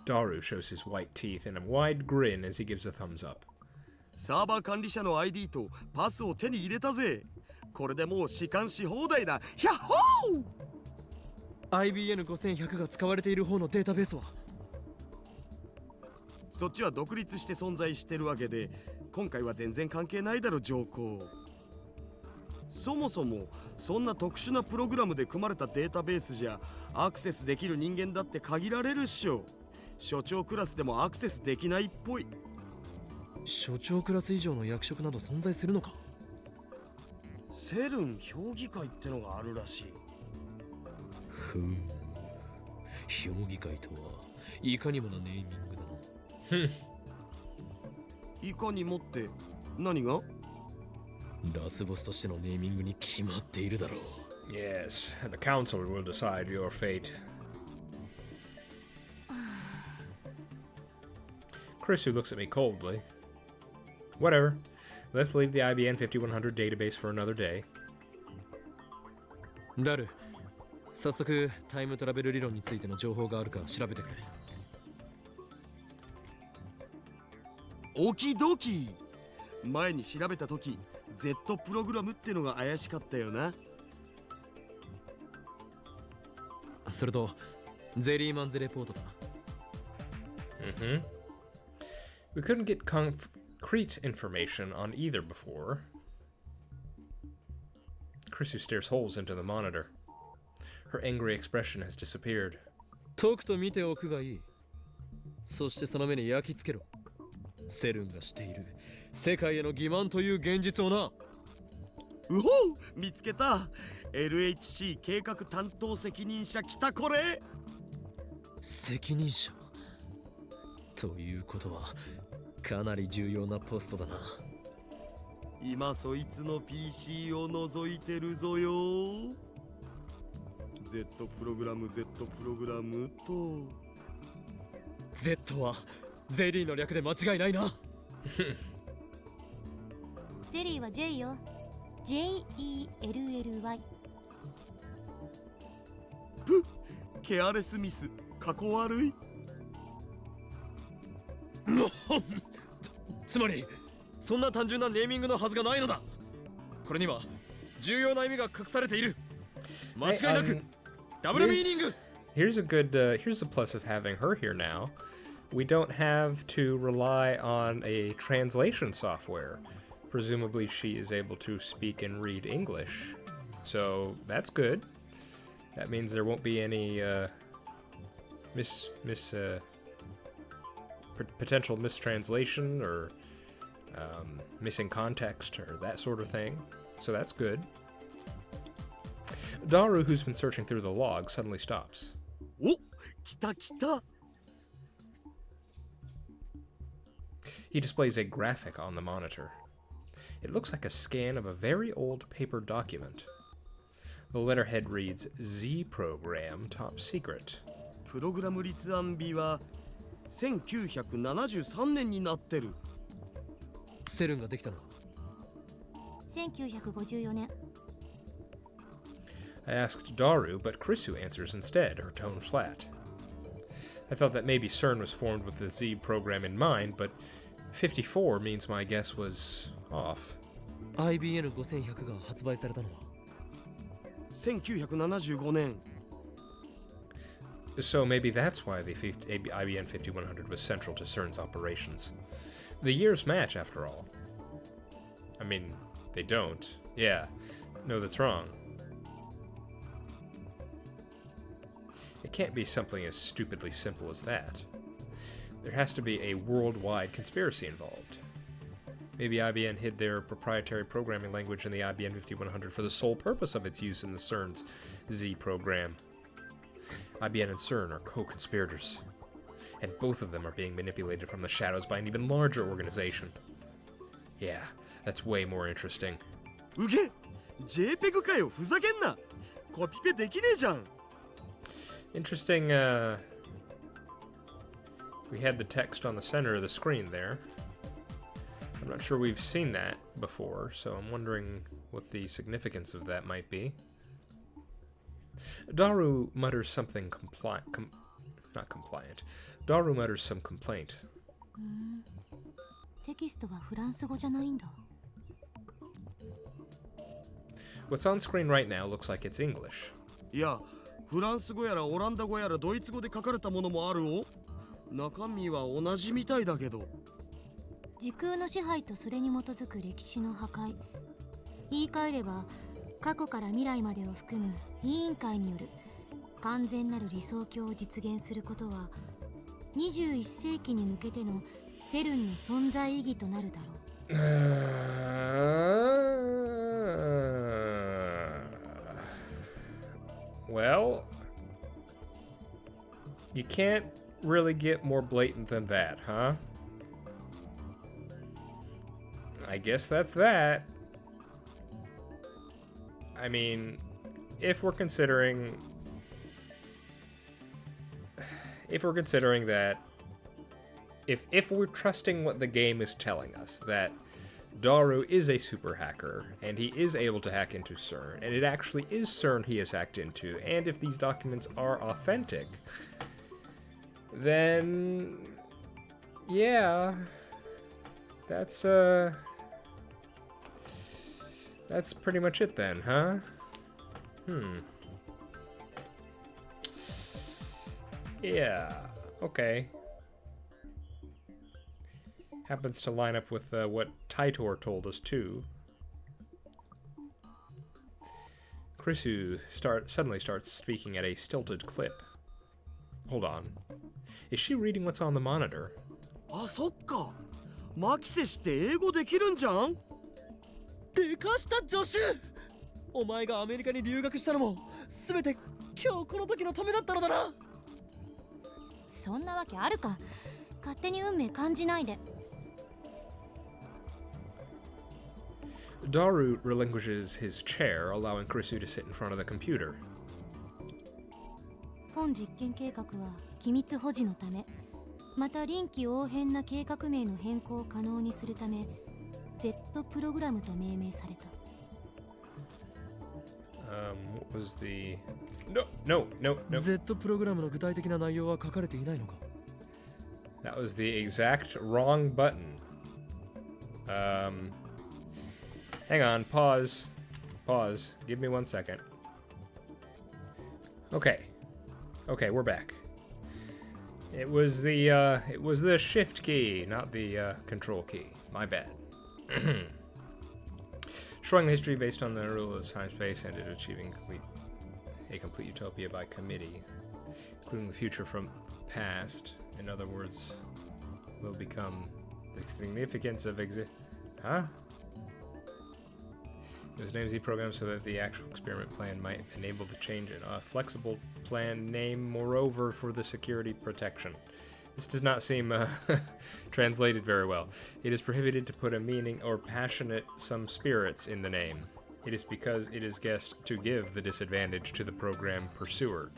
Daru shows his white teeth in a wide grin as he gives a thumbs up. サーバー管理者の ID とパスを手に入れたぜ。これでもう弛緩し放題だ。ヒャッホー！ IBN5100 が使われている方のデータベースは？そっちは独立して存在してるわけで、今回は全然関係ないだろ上皇。そもそもそんな特殊なプログラムで組まれたデータベースじゃアクセスできる人間だって限られるっしょ。所長クラスでもアクセスできないっぽい。所長クラス以上の役職など存在するのか？セルン評議会ってのがあるらしい。評議会とはいかにもなネーミングだな。いかにもって何が？ラスボスとしてのネーミングに決まっているだろう。 Yes, and the council will decide your fate. Chris, who looks at me coldly. Whatever. Let's leave the IBN 5100 database for another day. ダル、早速タイムトラベル理論についての情報があるか調べてくれ。オキドキ。前に調べた時 Z プログラムってのが怪しかったよな。それとゼリーマンズレポートだ。We couldn't get concrete information on either before. Chrisu stares holes into the monitor. Her angry expression has disappeared. とくと見ておくがいい。そしてその目に焼き付けろ。セルンがしている世界への欺瞞という現実をな。うほう、見つけた。 LHC 計画担当責任者来たこれ。責任者ということはかなり重要なポストだな。今そいつの PC を覗いてるぞよ。 Z プログラム Z プログラムと Z はゼリーの略で間違いないな。ゼリーは J よ。 JELLY。 ケアレスミス、過去悪い。つまりそんな単純なネーミングのはずがないのだ。これには重要な意味が隠されている。間違いなくダブルミーニング。 Here's the plus of having her here now. We don't have to rely on a translation software. Presumably she is able to speak and read English. So that's good. That means there won't be any potential mistranslation or missing context or that sort of thing. So that's good. Daru, who's been searching through the log, suddenly stops. お、来た来た。 He displays a graphic on the monitor. It looks like a scan of a very old paper document. The letterhead reads Z Program Top Secret. プログラム立案日は1973年になってる。セルンができたのは。1954年。 I asked Daru, but Krisu answers instead, her tone flat. I felt that maybe CERN was formed with the Z program in mind, but 54 means my guess was off. IBN5100 が発売されたのは1975年。 So maybe that's why the IBN 5100 was central to CERN's operations. The years match, after all. I mean, they don't. Yeah. No, that's wrong. It can't be something as stupidly simple as that. There has to be a worldwide conspiracy involved. Maybe IBM hid their proprietary programming language in the IBM 5100 for the sole purpose of its use in the CERN's Z program. IBM and CERN are co-conspirators, and both of them are being manipulated from the shadows by an even larger organization. Yeah, that's way more interesting. うげ JPEG かよ、ふざけんな。コピペできねえじゃん。 Interesting, we had the text on the center of the screen there. I'm not sure we've seen that before, so I'm wondering what the significance of that might be. Daru mutters something not compliant. Daru mutters some complaint. テキストはフランス語じゃないんだ。 What's on screen right now looks like it's English. いや、フランス語やらオランダ語やらドイツ語で書かれたものもあるお。中身は同じみたいだけど。時空の支配とそれに基づく歴史の破壊。言い換えれば、過去から未来までを含む委員会による完全なる理想郷を実現することは、21世紀に向けてのセルンの存在意義となるだろう。Well, you can't really get more blatant than that, huh? I guess that's that. I mean, if we're considering that if we're trusting what the game is telling us, that Daru is a super hacker, and he is able to hack into CERN, and it actually is CERN he has hacked into, and if these documents are authentic, then yeah, that's pretty much it then, huh? Yeah, okay. Happens to line up with what Taitor told us too. Krisu suddenly starts speaking at a stilted clip. Hold on. Is she reading what's on the monitor? あ、そっか。マキセして英語できるんじゃん。でかした助手。お前がアメリカに留学したのも全て今日この時のためだったのだな。そんなわけあるか。勝手に運命感じないで。Daru relinquishes his chair, allowing Krisu to sit in front of the computer. 本実験計画は機密保持のため、また臨機応変な計画名の変更を可能にするため、Z プログラムと命名された。What was the... No. Z プログラムの具体的な内容は書かれていないのか。 That was the exact wrong button. Hang on, pause. Give me 1 second. Okay, we're back. It was the shift key, not the control key. My bad. Showing the history based on the rule of time space and achieving a complete utopia by committee, including the future from past. In other words, will become the significance of Huh? It was named Z program so that the actual experiment plan might enable the change in a flexible plan name, moreover, for the security protection. This does not seem translated very well. It is prohibited to put a meaning or passionate some spirits in the name. It is because it is guessed to give the disadvantage to the program pursuer.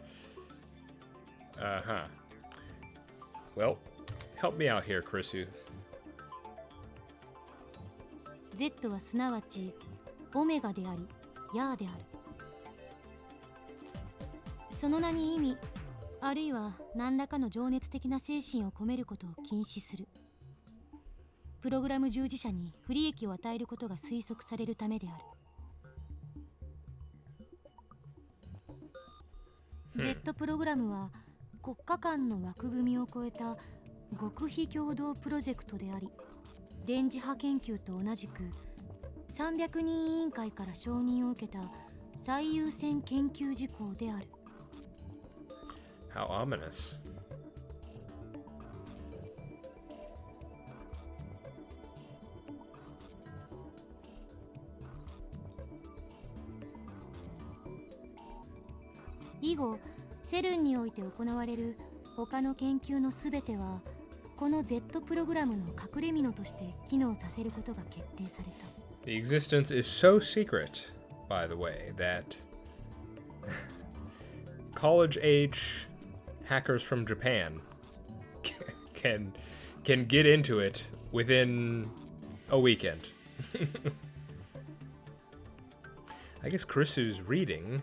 Well, help me out here, Krisu. Z はすなわちオメガでありヤーである。その名に意味あるいは何らかの情熱的な精神を込めることを禁止する。プログラム従事者に不利益を与えることが推測されるためである。Z プログラムは国家間の枠組みを超えた極秘共同プロジェクトであり、電磁波研究と同じく300人委員会から承認を受けた最優先研究事項である。How ominous. 以後、セルンにおいて行われる他の研究のすべては、この Z プログラムの隠れ蓑として機能させることが決定された。The existence is so secret, by the way, that college-age hackers from Japan can get into it within a weekend. I guess Kurisu's reading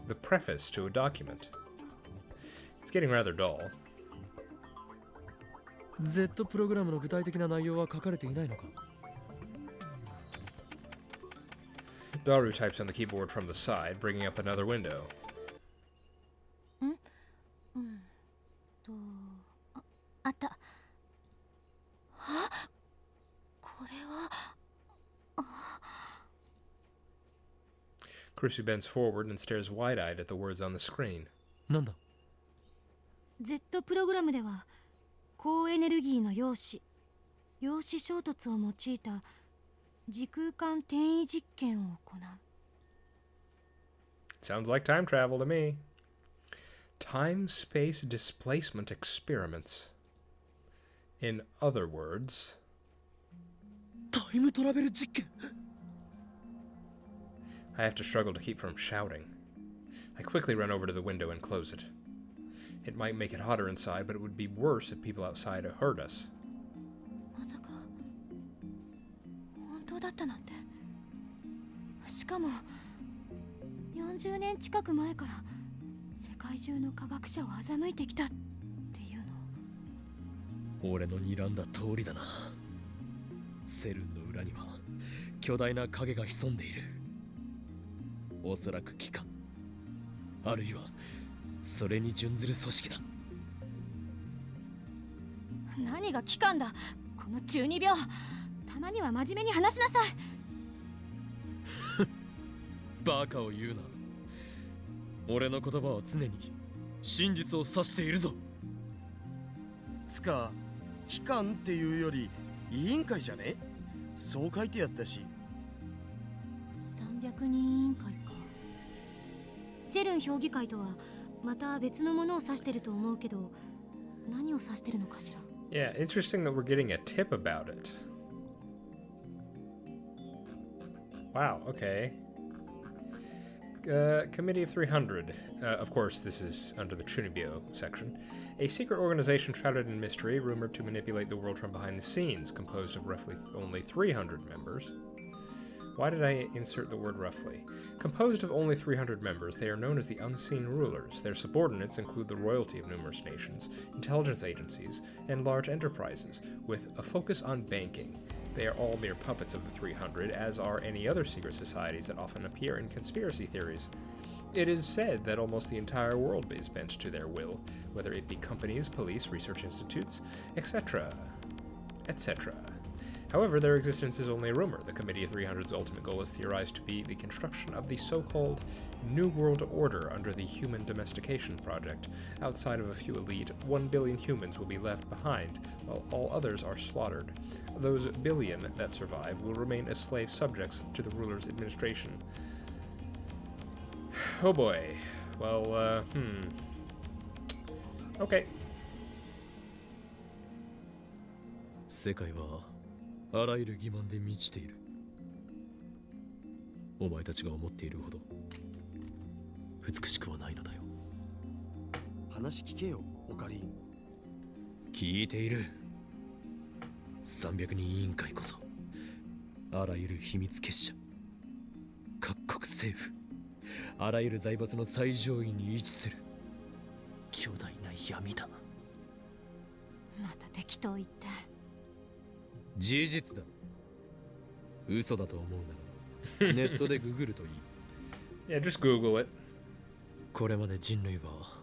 the preface to a document. It's getting rather dull. Z プログラムの具体的な内容は書かれていないのか。Daru types on the keyboard from the side, bringing up another window. あった。これは。Kurisu bends forward and stares wide-eyed at the words on the screen. なんだ。 Z プログラムでは高エネルギーの陽子衝突を用いた時空間転移実験を行う。 Sounds like time travel to me. Time-space displacement experiments. In other words... タイムトラベル実験。 I have to struggle to keep from shouting. I quickly run over to the window and close it. It might make it hotter inside, but it would be worse if people outside heard us. まさか本当だったなんて。しかも40年近く前から世界中の科学者を欺いてきたっていうの。俺の睨んだ通りだな。セルンの裏には巨大な影が潜んでいる。おそらく機関、あるいはそれに準ずる組織だ。何が機関だ、この中二病。たまには真面目に話しなさい。バカを言うな。俺の言葉は常に真実を指しているぞ。つか機関っていうより委員会じゃね？そう書いてやったし。300人委員会か。セルン評議会とはまた別のものを指してると思うけど、何を指してるのかしら。 Yeah, interesting that we're getting a tip about it. Wow, okay. Committee of 300. Of course, this is under the Chunibyo section. A secret organization shrouded in mystery, rumored to manipulate the world from behind the scenes, composed of roughly only 300 members. Why did I insert the word roughly? Composed of only 300 members, they are known as the Unseen Rulers. Their subordinates include the royalty of numerous nations, intelligence agencies, and large enterprises, with a focus on banking. They are all mere puppets of the 300, as are any other secret societies that often appear in conspiracy theories. It is said that almost the entire world is bent to their will, whether it be companies, police, research institutes, etc., etc. However, their existence is only a rumor. The Committee of 300's ultimate goal is theorized to be the construction of the so-called New World Order under the Human Domestication Project. Outside of a few elite, 1 billion humans will be left behind, while all others are slaughtered. Those billion that survive will remain as slave subjects to the ruler's administration. Oh boy. Well, Okay. 世界はあらゆる疑問で満ちている。お前たちが思っているほど美しくはないのだよ。話聞けよ、オカリン。聞いている。300人委員会こそあらゆる秘密結社、各国政府、あらゆる財閥の最上位に位置する巨大な闇だ。また適当言って。事実だ。嘘だと思うならネットでググるといい。Yeah, just Google it. これまで人類は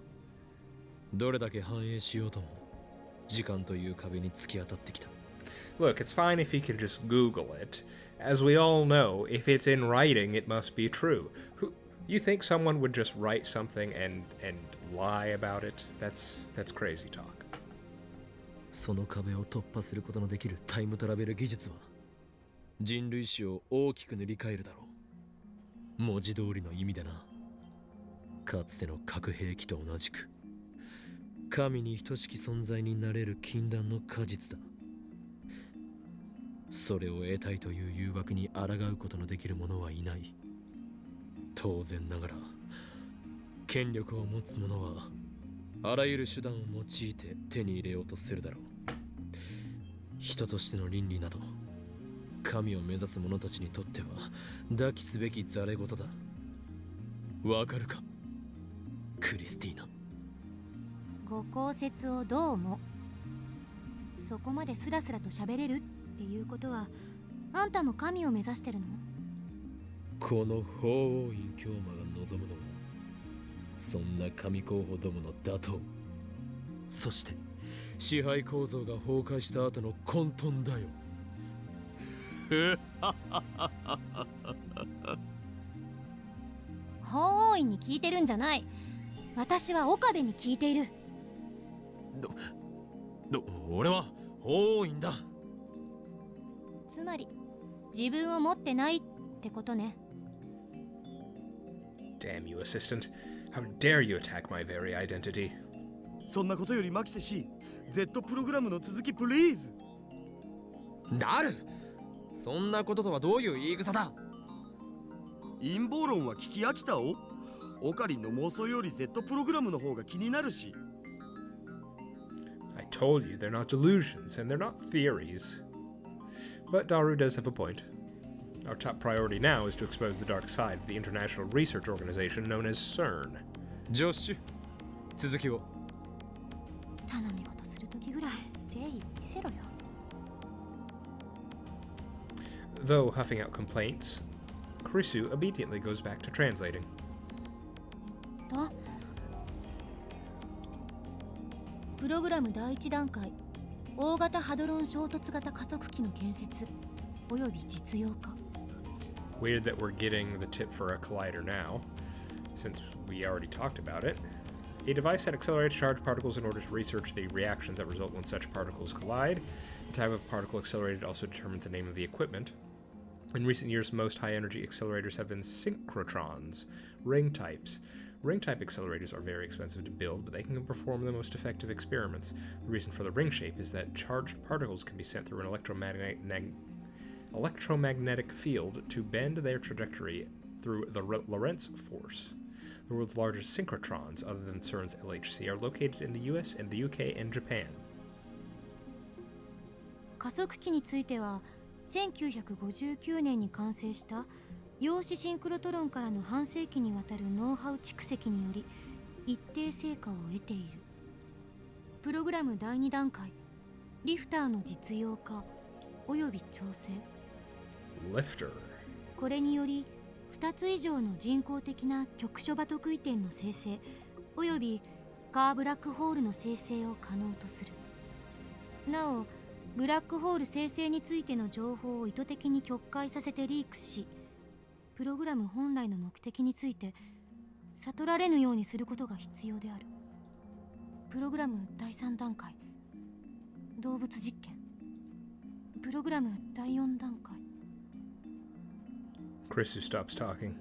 どれだけ繁栄しようとも時間という壁に突き当たってきた。 Look, it's fine if you can just Google it. As we all know, if it's in writing, it must be true. You think someone would just write something and lie about it? That's crazy talk. その壁を突破することのできるタイムトラベル技術は人類史を大きく塗り替えるだろう。文字通りの意味でな。かつての核兵器と同じく神に等しき存在になれる禁断の果実だ。それを得たいという誘惑に抗うことのできる者はいない。当然ながら権力を持つ者はあらゆる手段を用いて手に入れようとするだろう。人としての倫理など神を目指す者たちにとっては抱きすべきざれ言だ。わかるかクリスティーナ。ご公説をどうも。そこまでスラスラと喋れるっていうことはあんたも神を目指してるの？この法王院教魔が望むのはそんな神候補どもの打倒、そして支配構造が崩壊した後の混沌だよ。法王院に聞いてるんじゃない。私は岡部に聞いている。俺は法王院だ。つまり自分を持ってないってことね。Damn you, assistant. How dare you attack my very identity? そんなことよりマキセ氏、Z プログラムの続きプリーズ。ダル、そんなこととはどういう言い草だ。陰謀論は聞き飽きたお。オカリンの妄想より Z プログラムの方が気になるし。I told you they're not delusions and they're not theories. But Daru does have a point. Our top priority now is to expose the dark side of the international research organization known as CERN. ジョッシュ、続きを。頼み事するときぐらい誠意を見せろよ。Though huffing out complaints, Kurisu obediently goes back to translating. プログラム第一段階、大型ハドロン衝突型加速機の建設および実用化。Weird that we're getting the tip for a collider now, since we already talked about it. A device that accelerates charged particles in order to research the reactions that result when such particles collide. The type of particle accelerated also determines the name of the equipment. In recent years, most high-energy accelerators have been synchrotrons, ring types. Ring-type accelerators are very expensive to build, but they can perform the most effective experiments. The reason for the ring shape is that charged particles can be sent through an electromagnetic field to bend their trajectory through the Lorentz force. The world's largest synchrotrons, other than CERN's LHC, are located in the US and the UK and Japan. 加速機については1959年に完成した陽子シンクロトロンからの半世紀にわたるノウハウ蓄積により一定成果を得ている。プログラム第2段階、リフターの実用化および調整。Lifter. これにより2つ以上の人工的な局所場得意点の生成およびカーブラックホールの生成を可能とする。なおブラックホール生成についての情報を意図的に曲解させてリークし、プログラム本来の目的について悟られぬようにすることが必要である。プログラム第3段階、動物実験。プログラム第4段階。Krisu stops talking.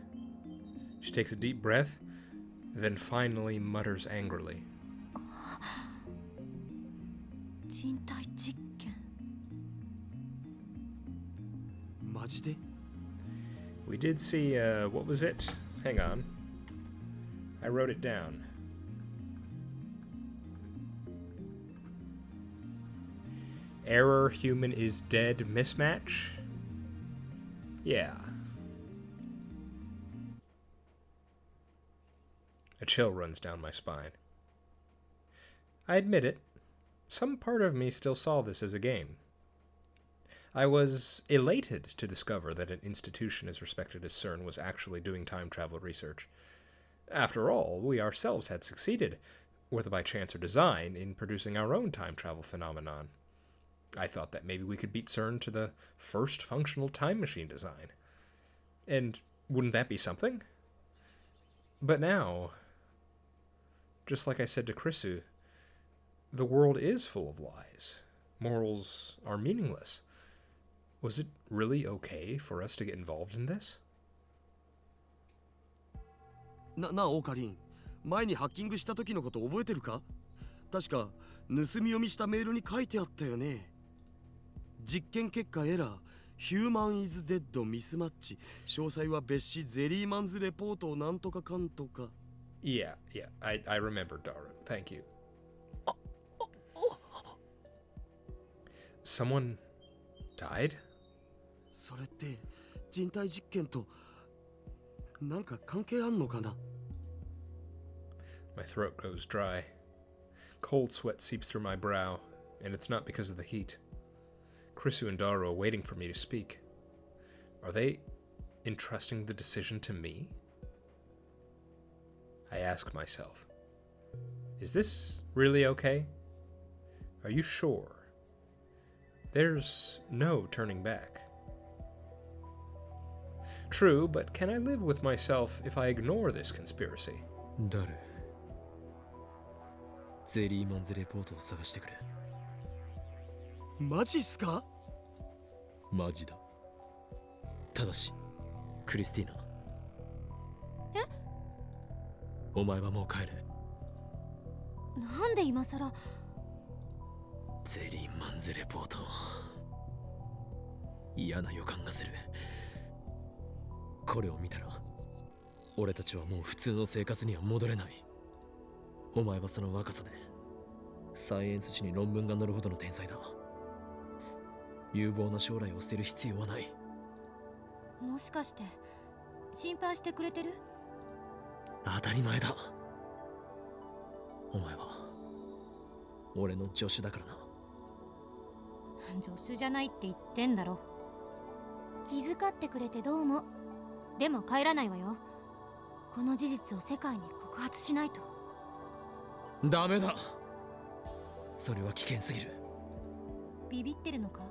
She takes a deep breath, then finally mutters angrily. 人体実験。マジで？ We did see, what was it? Hang on. I wrote it down. Error human is dead mismatch? Yeah. A chill runs down my spine. I admit it, some part of me still saw this as a game. I was elated to discover that an institution as respected as CERN was actually doing time travel research. After all, we ourselves had succeeded, whether by chance or design, in producing our own time travel phenomenon. I thought that maybe we could beat CERN to the first functional time machine design. And wouldn't that be something? But now, just like I said to Chrisu, the world is full of lies. Morals are meaningless. Was it really okay for us to get involved in this? なあオカリン、前にハッキングした時のこと覚えてるか？確か盗み読みしたメールに書いてあったよね。実験結果エラー、ヒューマンイズデッドミスマッチ、詳細は別紙ゼリーマンズレポートをなんとかかんとか。Yeah, I remember, Daru. Thank you. Someone died? それって人体実験となんか関係あんのかな？ My throat goes dry. Cold sweat seeps through my brow, and it's not because of the heat. Chrisu and Daru are waiting for me to speak. Are they entrusting the decision to me? I ask myself, is this really okay? Are you sure? There's no turning back. True, but can I live with myself if I ignore this conspiracy? ダル、ゼリーマンズレポートを探してくれ。マジっすか？マジだ。ただし、クリスティーナ。え？お前はもう帰れ。なんで今さら。ゼリーマンズレポート。嫌な予感がする。これを見たら、俺たちはもう普通の生活には戻れない。お前はその若さで、サイエンス誌に論文が載るほどの天才だ。有望な将来を捨てる必要はない。もしかして心配してくれてる？当たり前だ。お前は俺の助手だからな。助手じゃないって言ってんだろ。気遣ってくれてどうも。でも帰らないわよ。この事実を世界に告発しないと。ダメだ。それは危険すぎる。ビビってるのか？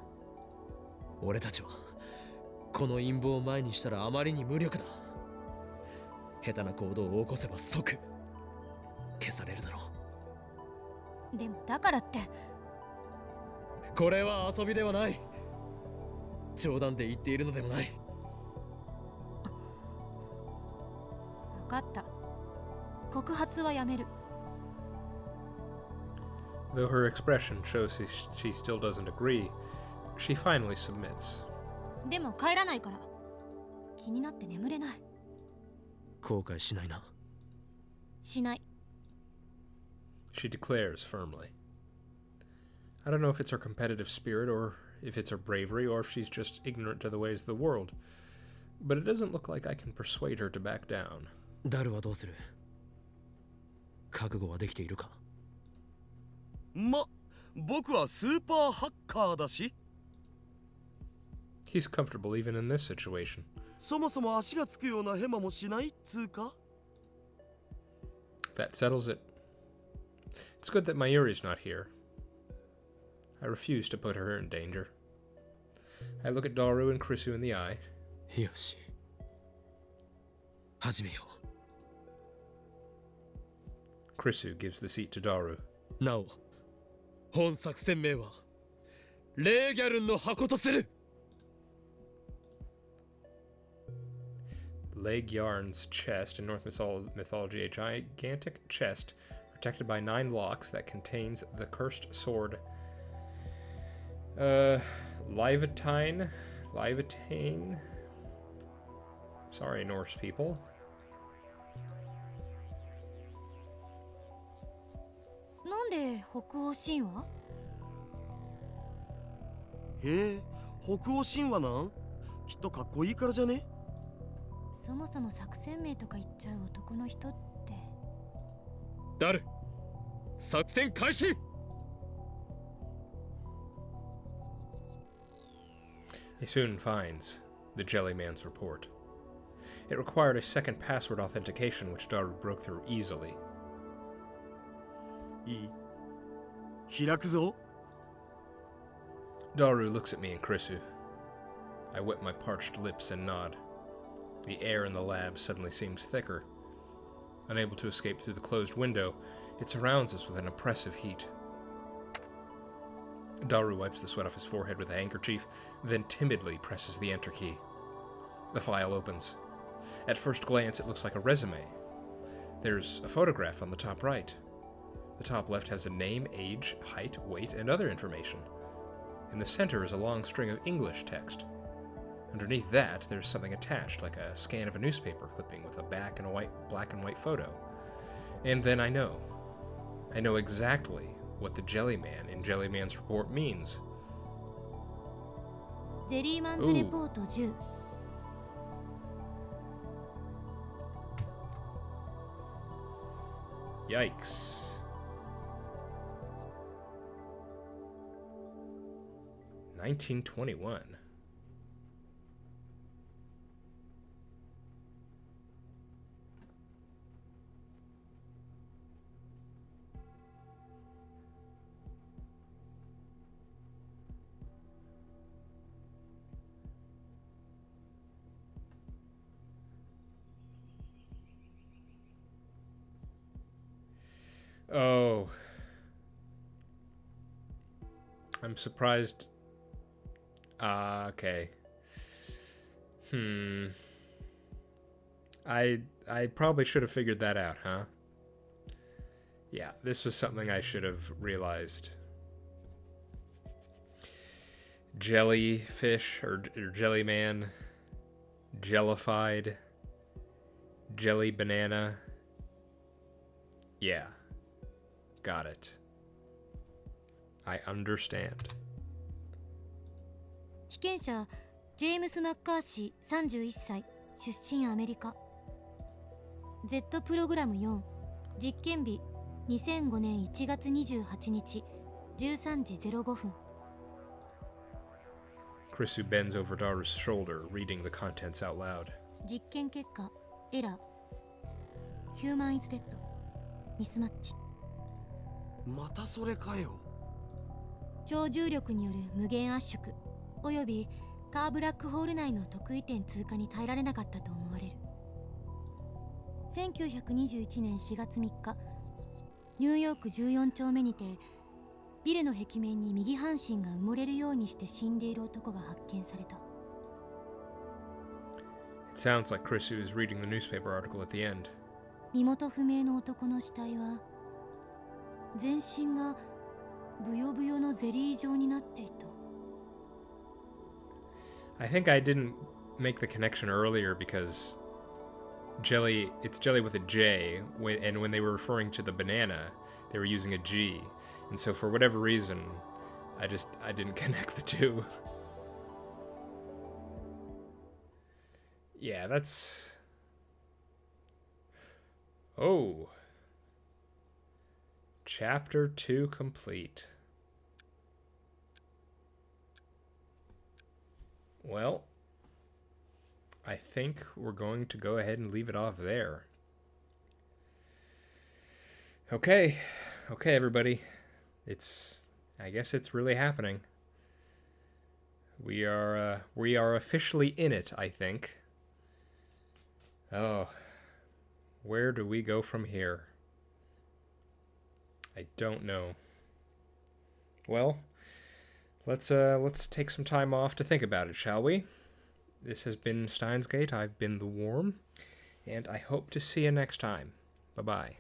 俺たちはこの陰謀を前にしたらあまりに無力だ。下手な行動を起こせば即消されるだろう。でもだからってこれは遊びではない。冗談で言っているのでもない。分かった。告発はやめる。Though her expression shows she still doesn't agree, she finally submits. でも帰らないから。気になって眠れない。後悔しないな。しない。She declares firmly. I don't know if it's her competitive spirit or if it's her bravery or if she's just ignorant to the ways of the world, but it doesn't look like I can persuade her to back down. ダルはどうする？覚悟はできているか？僕はスーパーハッカーだし。He's comfortable even in this situation. そもそも足がつくようなヘマもしないっつうか。That settles it. It's good that Mayuri's not here. I refuse to put her in danger. I look at Daru and Chrisu in the eye. よし。始めよう。Chrisu gives the seat to Daru. なお、本作戦名はレーギャルンの箱とする。Leg Yarn's chest in Norse mythology, a gigantic chest protected by 9 locks that contains the cursed sword. Livatine? Sorry, Norse people. なんで北欧神話？へえ、北欧神話なん？きっとかっこいいからじゃね？そもそも作戦名とか言っちゃう男の人って。誰？作戦開始。 He soon finds the Jellyman's report. It required a second password authentication, which Daru broke through easily. いい？開くぞ。Daru looks at me and Krisu. I wet my parched lips and nod. The air in the lab suddenly seems thicker. Unable to escape through the closed window, it surrounds us with an oppressive heat. Daru wipes the sweat off his forehead with a handkerchief, then timidly presses the enter key. The file opens. At first glance, it looks like a resume. There's a photograph on the top right. The top left has a name, age, height, weight, and other information. In the center is a long string of English text. Underneath that, there's something attached, like a scan of a newspaper clipping with a black and white photo. And then I know. I know exactly what the Jellyman in Jellyman's report means. ジェリーマンズレポート10。Yikes. $1921. Oh. I'm surprised. Okay. I probably should have figured that out, huh? Yeah, this was something I should have realized. Jellyfish or Jellyman, Jellified, Jelly Banana. Yeah. Got it. I understand. 被験者ジェームス・マッカーシー31歳出身アメリカ Z プログラム4実験日2005年1月28日13時05分 Krisu bends over Daru's shoulder, reading the contents out loud. 実験結果エラーヒューマンイズデッドミスマッチまたそれかよ。超重力による無限圧縮およびカーブラックホール内の特異点通過に耐えられなかったと思われる1921年4月3日ニューヨーク14丁目にてビルの壁面に右半身が埋もれるようにして死んでいる男が発見された It sounds like Krisu is reading the newspaper article at the end. 身元不明の男の死体は全身がブヨブヨのゼリー状になっていた I think I didn't make the connection earlier because jelly, it's jelly with a J, and when they were referring to the banana, they were using a G. And so for whatever reason, I didn't connect the two. Yeah, that's... Oh. Chapter 2 complete. Well, I think we're going to go ahead and leave it off there. Okay, everybody. I guess it's really happening. We are officially in it, I think. Oh, where do we go from here? I don't know. Well, let's take some time off to think about it, shall we? This has been Steins Gate. I've been the Worm, and I hope to see you next time. Bye-bye.